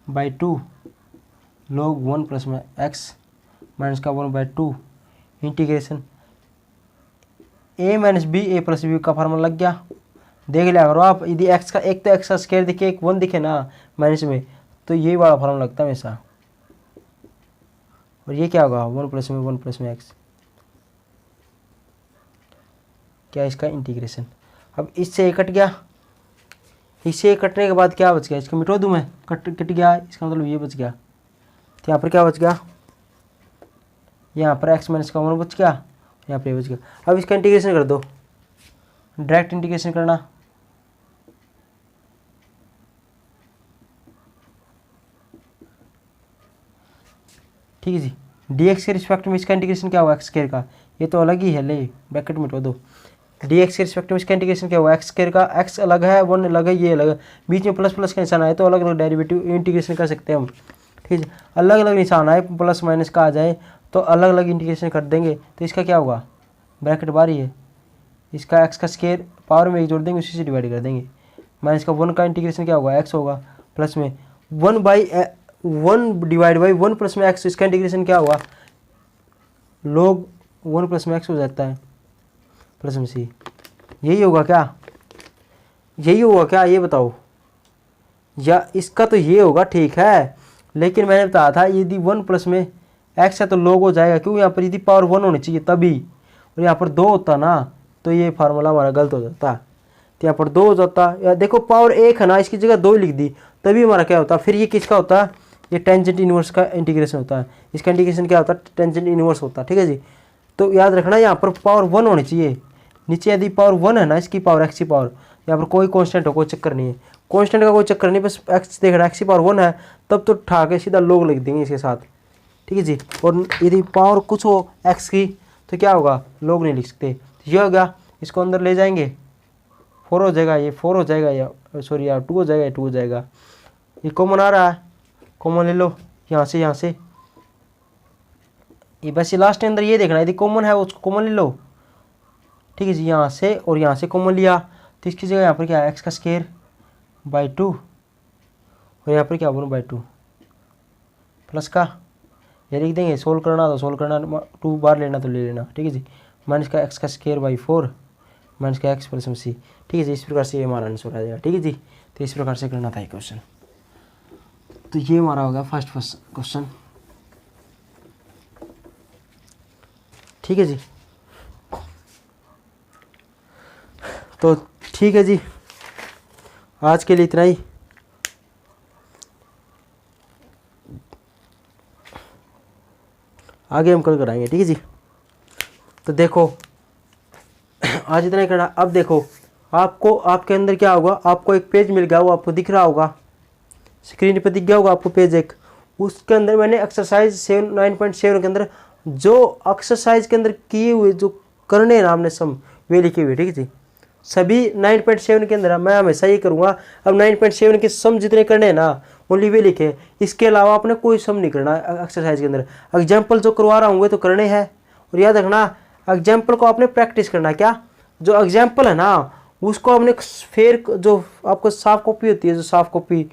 बाई 2 log 1 प्लस में x माइनस का 1/2 integration a minus B, A plus B का फार्मूला लग गया। देख लिया करो आप, यदि x का एक तो x का स्क्वायर दिखे, एक 1 दिखे ना माइनस में, तो ये वाला फार्मूला लगता है हमेशा। और ये क्या होगा, 1 प्लस में x, क्या इसका इंटीग्रेशन। अब इससे कट गया, इससे कटने के बाद क्या बच गया, इसको मिटो दूँ मैं, कट गया, इसका मतलब ये बच गया। तो यहाँ पर क्या बच गया, यहाँ पर x माइनस का 1 बच गया, यहाँ पर बच गया। अब इसका इंटीग्रेशन कर दो, डायरेक्ट इंटीग्रेशन करना, ठीक है जी। dx के रिस्पेक्ट में इसका इंटीग्रेशन क्या हुआ, एक्स स्क्वायर का, ये तो अलग ही है, ले ब्रैकेट मिटवा दो। dx के रिस्पेक्ट में इसका इंटीग्रेशन क्या हुआ, एक्स स्क्वायर का, x अलग है, 1 अलग है, ये अलग है, बीच में प्लस प्लस का निशान आए तो अलग अलग डेरिवेटिव इंटीग्रेशन कर सकते हैं हम। ठीक है, अलग अलग निशान आए, प्लस माइनस का आ जाए तो अलग अलग इंटीग्रेशन कर देंगे। तो इसका क्या होगा, ब्रैकेट बार ही है, इसका x का स्क्वायर पावर में 1 जोड़ देंगे, उसी से डिवाइड कर देंगे। माइनस का 1 का इंटीग्रेशन क्या होगा, x होगा, प्लस में 1 डिवाइड बाई 1 प्लस में x, इसका इंटीग्रेशन क्या हुआ, log 1 प्लस में x हो जाता है, प्लस में c। यही होगा क्या, ये बताओ, या इसका तो ये होगा, ठीक है, लेकिन मैंने बताया था यदि 1 प्लस में x है तो log हो जाएगा, क्यों, यहाँ पर यदि पावर 1 होनी चाहिए तभी, और यहाँ पर 2 होता ना तो ये फार्मूला हमारा गलत हो जाता, तो यहाँ पर 2 हो जाता, या देखो पावर 1 है ना, इसकी जगह 2 लिख दी, तभी हमारा क्या होता, फिर ये किसका होता है, ये टेंजेंट इनवर्स का इंटीग्रेशन होता है, इसका इंटीग्रेशन क्या होता है, टेंजेंट इनवर्स होता है। ठीक है जी, तो याद रखना यहाँ पर पावर 1 होनी चाहिए, नीचे यदि पावर 1 है ना, इसकी पावर x की पावर, यहाँ पर कोई कांस्टेंट हो, कोई चक्कर नहीं है, कांस्टेंट का कोई चक्कर नहीं, बस x देखना, x की पावर 1 है, तब तो उठा के सीधा log लिख देंगे इसके साथ। ठीक है जी, और यदि पावर कुछ हो x की तो क्या होगा, log नहीं लिख सकते, ये हो गया, इसको अंदर ले जाएंगे 4 हो जाएगा, ये 4 हो जाएगा, या सॉरी यार 2 हो जाएगा, 2 हो जाएगा, ये कॉमन आ रहा है, कॉमन ले लो यहाँ से, ये बस ये लास्ट के अंदर ये देखना, यदि कॉमन है उसको कॉमन ले लो। ठीक है जी, यहाँ से और यहाँ से कॉमन लिया, तो इसकी जगह यहाँ पर क्या है, x का स्क्वायर बाई 2, और यहाँ पर क्या 1/2 प्लस का, ये लिख देंगे, सोल्व करना तो सोल्व करना, 2 बार लेना तो ले लेना। ठीक है जी, माइनस का x का स्क्वायर बाई 4 माइनस का x प्लस में c। ठीक है जी, इस प्रकार से ये हमारा आंसर आ जाएगा। ठीक है जी, तो इस प्रकार से करना था ये क्वेश्चन, तो ये हमारा होगा फर्स्ट क्वेश्चन। ठीक है जी, तो ठीक है जी, आज के लिए इतना ही। आगे हम कल कराएंगे। ठीक है जी, तो देखो आज इतना ही करना। अब देखो आपको, आपके अंदर क्या होगा, आपको एक पेज मिल गया, वो आपको दिख रहा होगा, स्क्रीन पे दिख गया होगा आपको पेज एक, उसके अंदर मैंने एक्सरसाइज 9.7 के अंदर जो एक्सरसाइज के अंदर किए हुए जो करने हैं आपने सम वे लिखे हुए, ठीक है जी। सभी 9.7 के अंदर मैं हमेशा ये करूँगा, अब 9.7 के सम जितने करने हैं ना ओनली वे लिखे, इसके अलावा आपने कोई सम नहीं करना एक्सरसाइज के अंदर। एग्जाम्पल जो करवा रहा हूँ वे तो करने हैं, और याद रखना एग्जाम्पल को आपने प्रैक्टिस करना। क्या जो एग्जाम्पल है ना उसको आपने फिर जो आपको सॉफ्ट कॉपी होती है, जो सॉफ्ट कॉपी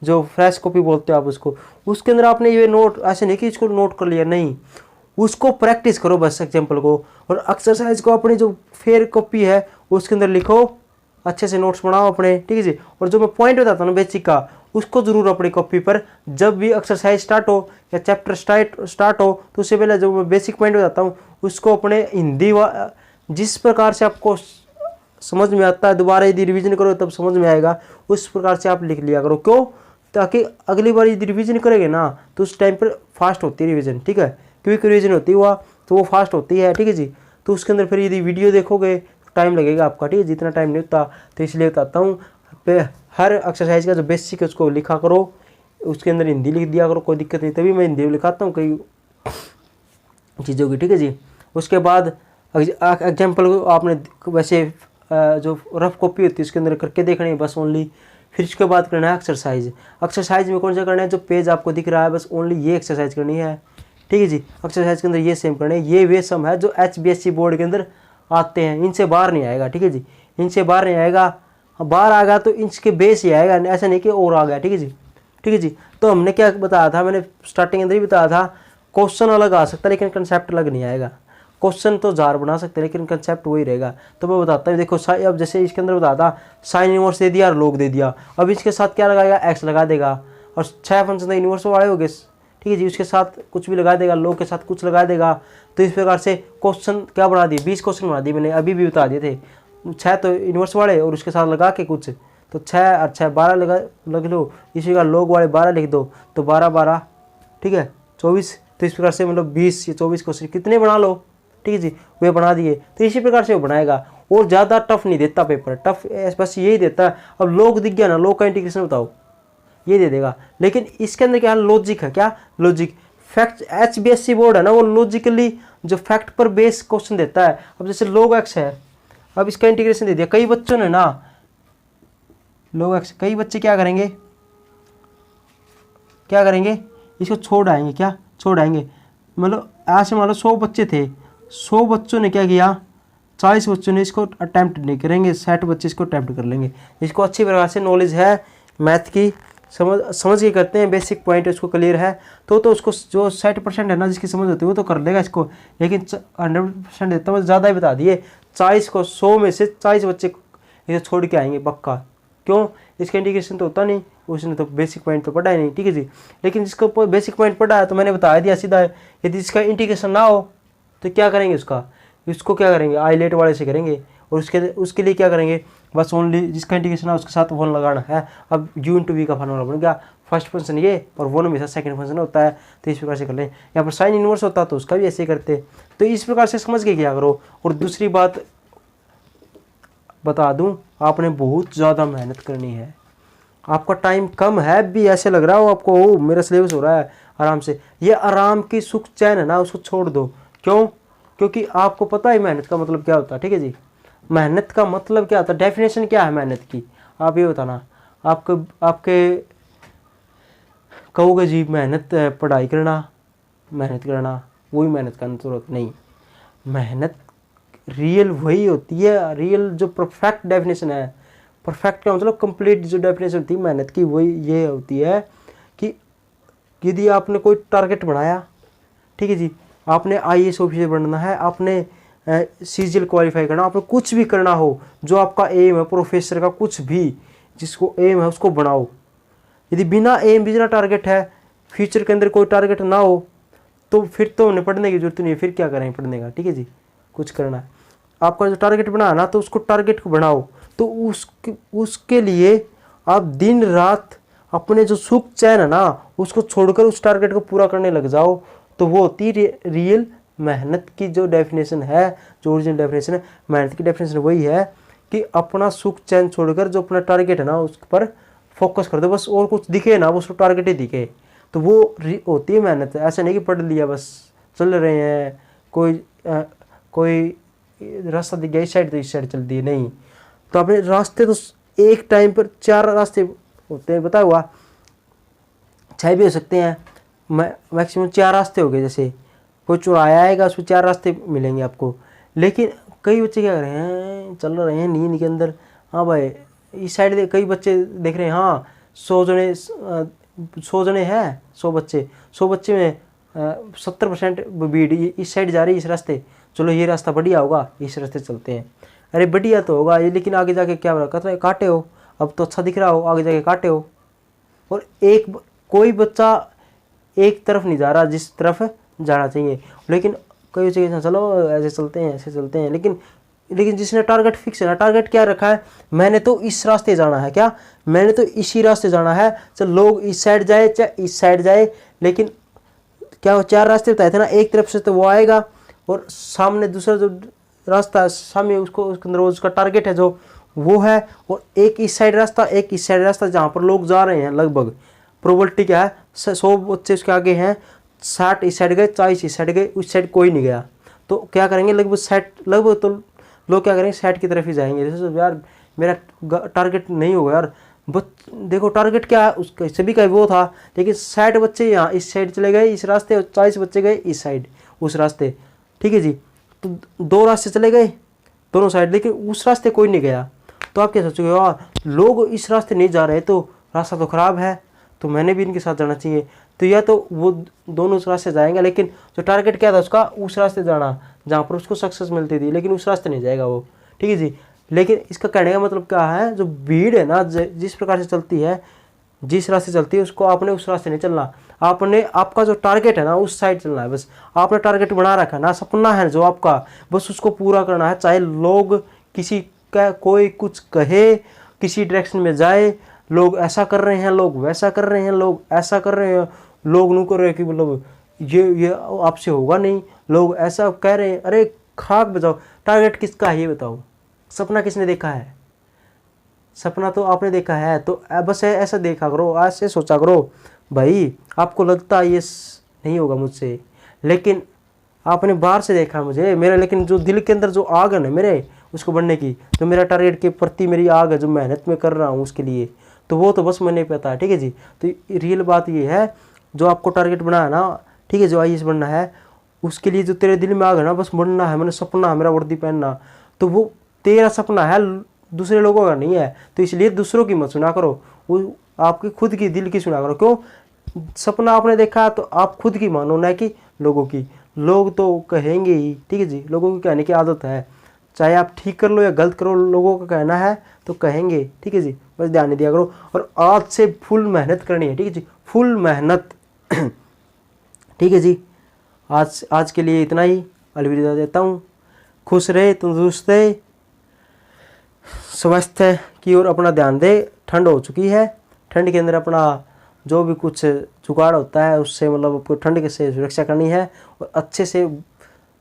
जो फ्रेश कॉपी बोलते हो आप उसको, उसके अंदर आपने ये नोट ऐसे नहीं कि इसको नोट कर लिया, नहीं, उसको प्रैक्टिस करो बस एग्जाम्पल को। और एक्सरसाइज को अपनी जो फेयर कॉपी है उसके अंदर लिखो, अच्छे से नोट्स बनाओ अपने, ठीक है जी। और जो मैं पॉइंट बताता हूँ बेसिक का उसको जरूर अपनी कॉपी पर जब भी एक्सरसाइज स्टार्ट हो या चैप्टर स्टार्ट हो तो उससे पहले जो मैं बेसिक पॉइंट बताता हूँ उसको अपने हिंदी जिस प्रकार से आपको समझ में आता है, दोबारा यदि रिवीजन करो तब समझ में आएगा, उस प्रकार से आप लिख लिया करो। क्यों? ताकि अगली बार यदि रिवीजन करेंगे ना तो उस टाइम पर फास्ट होती है रिवीजन, ठीक है। क्विक रिवीजन होती हुआ तो वो फास्ट होती है, ठीक है जी। तो उसके अंदर फिर यदि वीडियो देखोगे टाइम लगेगा आपका, ठीक है, जितना टाइम नहीं होता। तो इसलिए बताता हूँ हर एक्सरसाइज का जो बेसिक है उसको लिखा करो, उसके अंदर हिंदी लिख दिया करो, कोई दिक्कत नहीं। तभी मैं हिंदी में लिखाता हूँ कई चीज़ों की, ठीक है जी। उसके बाद एग्जाम्पल को आपने वैसे जो रफ कॉपी होती है उसके अंदर करके देखनी है बस ओनली। फिर उसके बाद करना है एक्सरसाइज। एक्सरसाइज में कौन सा करना है, जो पेज आपको दिख रहा है बस ओनली ये एक्सरसाइज करनी है, ठीक है जी। एक्सरसाइज के अंदर ये सेम करने, ये वे सम है जो HBSC बोर्ड के अंदर आते हैं, इनसे बाहर नहीं आएगा, ठीक है जी। इनसे बाहर नहीं आएगा, बाहर आ गया तो इंच के बेस ही आएगा, ऐसा नहीं कि और आ गया, ठीक है जी, ठीक है जी। तो हमने क्या बताया था, मैंने स्टार्टिंग अंदर ही बताया था, क्वेश्चन अलग आ सकता है लेकिन कंसेप्ट अलग नहीं आएगा। क्वेश्चन तो जार बना सकते हैं लेकिन कंसेप्ट वही रहेगा। तो मैं बताता हूँ, देखो अब जैसे इसके अंदर बताया था साइन इनवर्स दे दिया और लोग दे दिया, अब इसके साथ क्या लगाएगा, एक्स लगा देगा, और 6 फंक्शन इनवर्स वाले हो गए, ठीक है जी। उसके साथ कुछ भी लगा देगा, लोग के साथ कुछ लगा देगा। तो इस प्रकार से क्वेश्चन क्या बना दिए, 20 क्वेश्चन बना दिए, मैंने अभी भी बता दिए थे। 6 तो इनवर्स वाले और उसके साथ लगा के कुछ, तो 6 और 6 12 लग लो, इसी का लोग वाले 12 लिख दो, तो 12 12, ठीक है, 24। तो इस प्रकार से मतलब 20 या 24 क्वेश्चन कितने बना लो, ठीक है जी, वे बना दिए। तो इसी प्रकार से वो बनाएगा, और ज़्यादा टफ नहीं देता पेपर, टफ बस यही देता है। अब लोग दिख गया ना, लोग का इंटीग्रेशन बताओ, ये दे देगा। लेकिन इसके अंदर क्या लॉजिक है, क्या लॉजिक, फैक्ट। HBSC बोर्ड है ना वो लॉजिकली जो फैक्ट पर बेस क्वेश्चन देता है। अब जैसे log x है, अब इसका इंटीग्रेशन दे दिया, कई बच्चों ने ना log x, कई बच्चे क्या करेंगे इसको छोड़ आएंगे, क्या छोड़ आएंगे, मतलब ऐसे मान लो 100 बच्चे थे, 100 बच्चों ने क्या किया, 40 बच्चों ने इसको अटैम्प्ट नहीं करेंगे, 60 बच्चे इसको अटैम्प्ट कर लेंगे। इसको अच्छी प्रकार से नॉलेज है मैथ की, समझ के करते हैं, बेसिक पॉइंट उसको क्लियर है तो उसको जो 60% है ना जिसकी समझ होती है वो तो कर लेगा इसको। लेकिन 100% देता हूँ, ज़्यादा ही बता दिए, 40 को 100 में से 40 बच्चे इसे छोड़ के आएंगे पक्का। क्यों? इसका इंटीग्रेशन तो होता नहीं, उसने तो बेसिक पॉइंट तो पढ़ा ही नहीं, ठीक है जी। लेकिन जिसको बेसिक पॉइंट पढ़ा है तो मैंने बता दिया सीधा, यदि इसका इंटीग्रेशन ना हो तो क्या करेंगे, इसको क्या करेंगे, आईलेट वाले से करेंगे, और उसके लिए क्या करेंगे, बस ओनली जिसका इंटीग्रेशन है उसके साथ 1 लगाना है। अब u/v का फार्मूला बन गया, फर्स्ट फंक्शन ये और 1 हमेशा सेकंड फंक्शन होता है, तो इस प्रकार से कर लें। यहाँ पर साइन इनवर्स होता तो उसका भी ऐसे ही करते, तो इस प्रकार से समझ के किया करो। और दूसरी बात बता दूं, आपने बहुत ज़्यादा मेहनत करनी है, आपका टाइम कम है, भी ऐसे लग रहा हो आपको ओ मेरा सिलेबस हो रहा है आराम से, ये आराम की सुख चैन है ना उसको छोड़ दो। क्यों? क्योंकि आपको पता है मेहनत का मतलब क्या होता है, ठीक है जी। मेहनत का मतलब क्या होता है, डेफिनेशन क्या है मेहनत की, आप ये बताना। आपके कहोगे जी मेहनत पढ़ाई करना, मेहनत करना वही मेहनत करने की जरूरत नहीं। मेहनत रियल वही होती है, रियल जो परफेक्ट डेफिनेशन है, परफेक्ट का मतलब कंप्लीट जो डेफिनेशन होती है मेहनत की वही ये होती है कि यदि आपने कोई टारगेट बनाया, ठीक है जी, आपने IAS ऑफिसर बनना है, आपने CGL क्वालिफाई करना, आपने कुछ भी करना हो, जो आपका एम है, प्रोफेसर का कुछ भी जिसको एम है उसको बनाओ। यदि बिना एम बिना टारगेट है, फ्यूचर के अंदर कोई टारगेट ना हो, तो फिर तो उन्हें पढ़ने की जरूरत नहीं है, फिर क्या करेंगे पढ़ने का, ठीक है जी। कुछ करना है आपका जो टारगेट बनाना, तो उसको टारगेट को बनाओ, तो उसके लिए आप दिन रात अपने जो सुख चैन है ना उसको छोड़कर उस टारगेट को पूरा करने लग जाओ, तो वो होती रियल मेहनत की जो डेफिनेशन है, जो ओरिजिनल डेफिनेशन है मेहनत की डेफिनेशन वही है कि अपना सुख चैन छोड़कर जो अपना टारगेट है ना उस पर फोकस कर दो बस, और कुछ दिखे ना वो टारगेट ही दिखे, तो वो होती है मेहनत। ऐसा नहीं कि पढ़ लिया बस चल रहे हैं, कोई रास्ता दिख गया इस साइड तो इस साइड चल दिए, नहीं। तो अपने रास्ते तो एक टाइम पर 4 रास्ते होते हैं, बताया हुआ 6 भी हो सकते हैं, मैक्सिमम 4 रास्ते हो गए। जैसे कोई चौराया आएगा उसमें 4 रास्ते मिलेंगे आपको। लेकिन कई बच्चे क्या कर रहे हैं, चल रहे हैं नींद के अंदर, हाँ भाई इस साइड कई बच्चे देख रहे हैं, हाँ 100 जने हैं, 100 बच्चे में 70% भीड़ इस साइड जा रही है, इस रास्ते, चलो ये रास्ता बढ़िया होगा, इस रास्ते चलते हैं। अरे बढ़िया तो होगा ये, लेकिन आगे जाके क्या कहते हैं, काटे हो, अब तो अच्छा दिख रहा हो, आगे जाके काटे हो। और कोई बच्चा एक तरफ नहीं जा रहा जिस तरफ जाना चाहिए, लेकिन कई बच्चे चलो ऐसे चलते हैं, ऐसे चलते हैं। लेकिन जिसने टारगेट फिक्स है ना, टारगेट क्या रखा है, मैंने तो इस रास्ते जाना है, क्या मैंने तो इसी रास्ते जाना है, चल लोग इस साइड जाए चाहे इस साइड जाए, लेकिन क्या वो 4 रास्ते बताए थे ना, एक तरफ से तो वो आएगा और सामने दूसरा जो रास्ता सामने उसके अंदर उसका टारगेट है जो वो है, और एक इस साइड रास्ता, एक इस साइड रास्ता, जहाँ पर लोग जा रहे हैं लगभग प्रोबेबिलिटी क्या है, 100 बच्चे उसके आगे हैं, 60 इस साइड गए, 40 इस साइड गए, उस साइड कोई नहीं गया। तो क्या करेंगे, लगभग तो लोग क्या करेंगे, साइड की तरफ ही जाएंगे। जैसे यार मेरा टारगेट नहीं होगा यार, देखो टारगेट क्या है उसका, सभी का वो था, लेकिन 60 बच्चे यहाँ इस साइड चले गए इस रास्ते, और 40 बच्चे गए इस साइड उस रास्ते, ठीक है जी। तो 2 रास्ते चले गए दोनों साइड, लेकिन उस रास्ते कोई नहीं गया। तो आप क्या सोचोगे, यार लोग इस रास्ते नहीं जा रहे तो रास्ता तो ख़राब है, तो मैंने भी इनके साथ जाना चाहिए। तो या तो वो दोनों उस रास्ते जाएंगे, लेकिन जो टारगेट क्या था उसका, उस रास्ते जाना जहाँ पर उसको सक्सेस मिलती थी, लेकिन उस रास्ते नहीं जाएगा वो, ठीक है जी। लेकिन इसका कहने का मतलब क्या है, जो भीड़ है ना जिस प्रकार से चलती है, जिस रास्ते चलती है उसको आपने उस रास्ते नहीं चलना, आपने आपका जो टारगेट है ना उस साइड चलना है। बस आपने टारगेट बना रखा है ना, सपना है जो आपका, बस उसको पूरा करना है। चाहे लोग किसी का कोई कुछ कहे, किसी डायरेक्शन में जाए, लोग ऐसा कर रहे हैं, लोग वैसा कर रहे हैं, लोग ऐसा कर रहे हैं, लोग नहीं कर रहे कि मतलब ये आपसे होगा नहीं, लोग ऐसा कह रहे हैं, अरे खाक बजाओ। टारगेट किसका है ये बताओ, सपना किसने देखा है, सपना तो आपने देखा है। तो बस ऐसा देखा करो, ऐसे सोचा करो भाई, आपको लगता है ये नहीं होगा मुझसे, लेकिन आपने बाहर से देखा मुझे, मेरा लेकिन जो दिल के अंदर जो आग है ना मेरे उसको बढ़ने की, तो मेरा टारगेट के प्रति मेरी आग है, जो मेहनत में कर रहा हूँ उसके लिए, तो वो तो बस मैंने पता है, ठीक है जी। तो रियल बात ये है, जो आपको टारगेट बना है ना, ठीक है, जो IAS बनना है, उसके लिए जो तेरे दिल में आग है ना, बस बनना है, मैंने सपना है मेरा वर्दी पहनना, तो वो तेरा सपना है, दूसरे लोगों का नहीं है। तो इसलिए दूसरों की मत सुना करो, वो आपकी खुद की दिल की सुना करो। क्यों, सपना आपने देखा तो आप खुद की मानो, ना कि लोगों की। लोग तो कहेंगे ही, ठीक है जी, लोगों की कहने की आदत है, चाहे आप ठीक कर लो या गलत करो, लोगों का कहना है तो कहेंगे, ठीक है जी, बस ध्यान दिया करो। और आज से फुल मेहनत करनी है, ठीक है जी, फुल मेहनत ठीक है जी। आज के लिए इतना ही, अलविदा देता हूँ। खुश रहे, तंदुरुस्त रहे, स्वास्थ्य की ओर अपना ध्यान दे। ठंड हो चुकी है, ठंड के अंदर अपना जो भी कुछ जुगाड़ होता है उससे मतलब आपको ठंड से सुरक्षा करनी है। और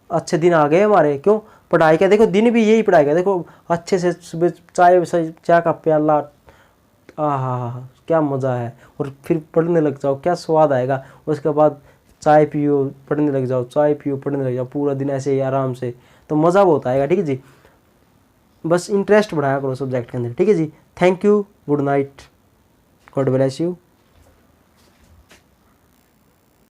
अच्छे दिन आ गए हमारे, क्यों, पढ़ाई का देखो दिन भी यही पढ़ाई का, देखो अच्छे से सुबह चाय का प्याला, आहा क्या मज़ा है, और फिर पढ़ने लग जाओ, क्या स्वाद आएगा। उसके बाद चाय पियो, पढ़ने लग जाओ, चाय पियो, पढ़ने लग जाओ, पूरा दिन ऐसे ही आराम से, तो मज़ा बहुत आएगा, ठीक है जी। बस इंटरेस्ट बढ़ाया करो सब्जेक्ट के अंदर, ठीक है जी। Thank you, good night, God bless you.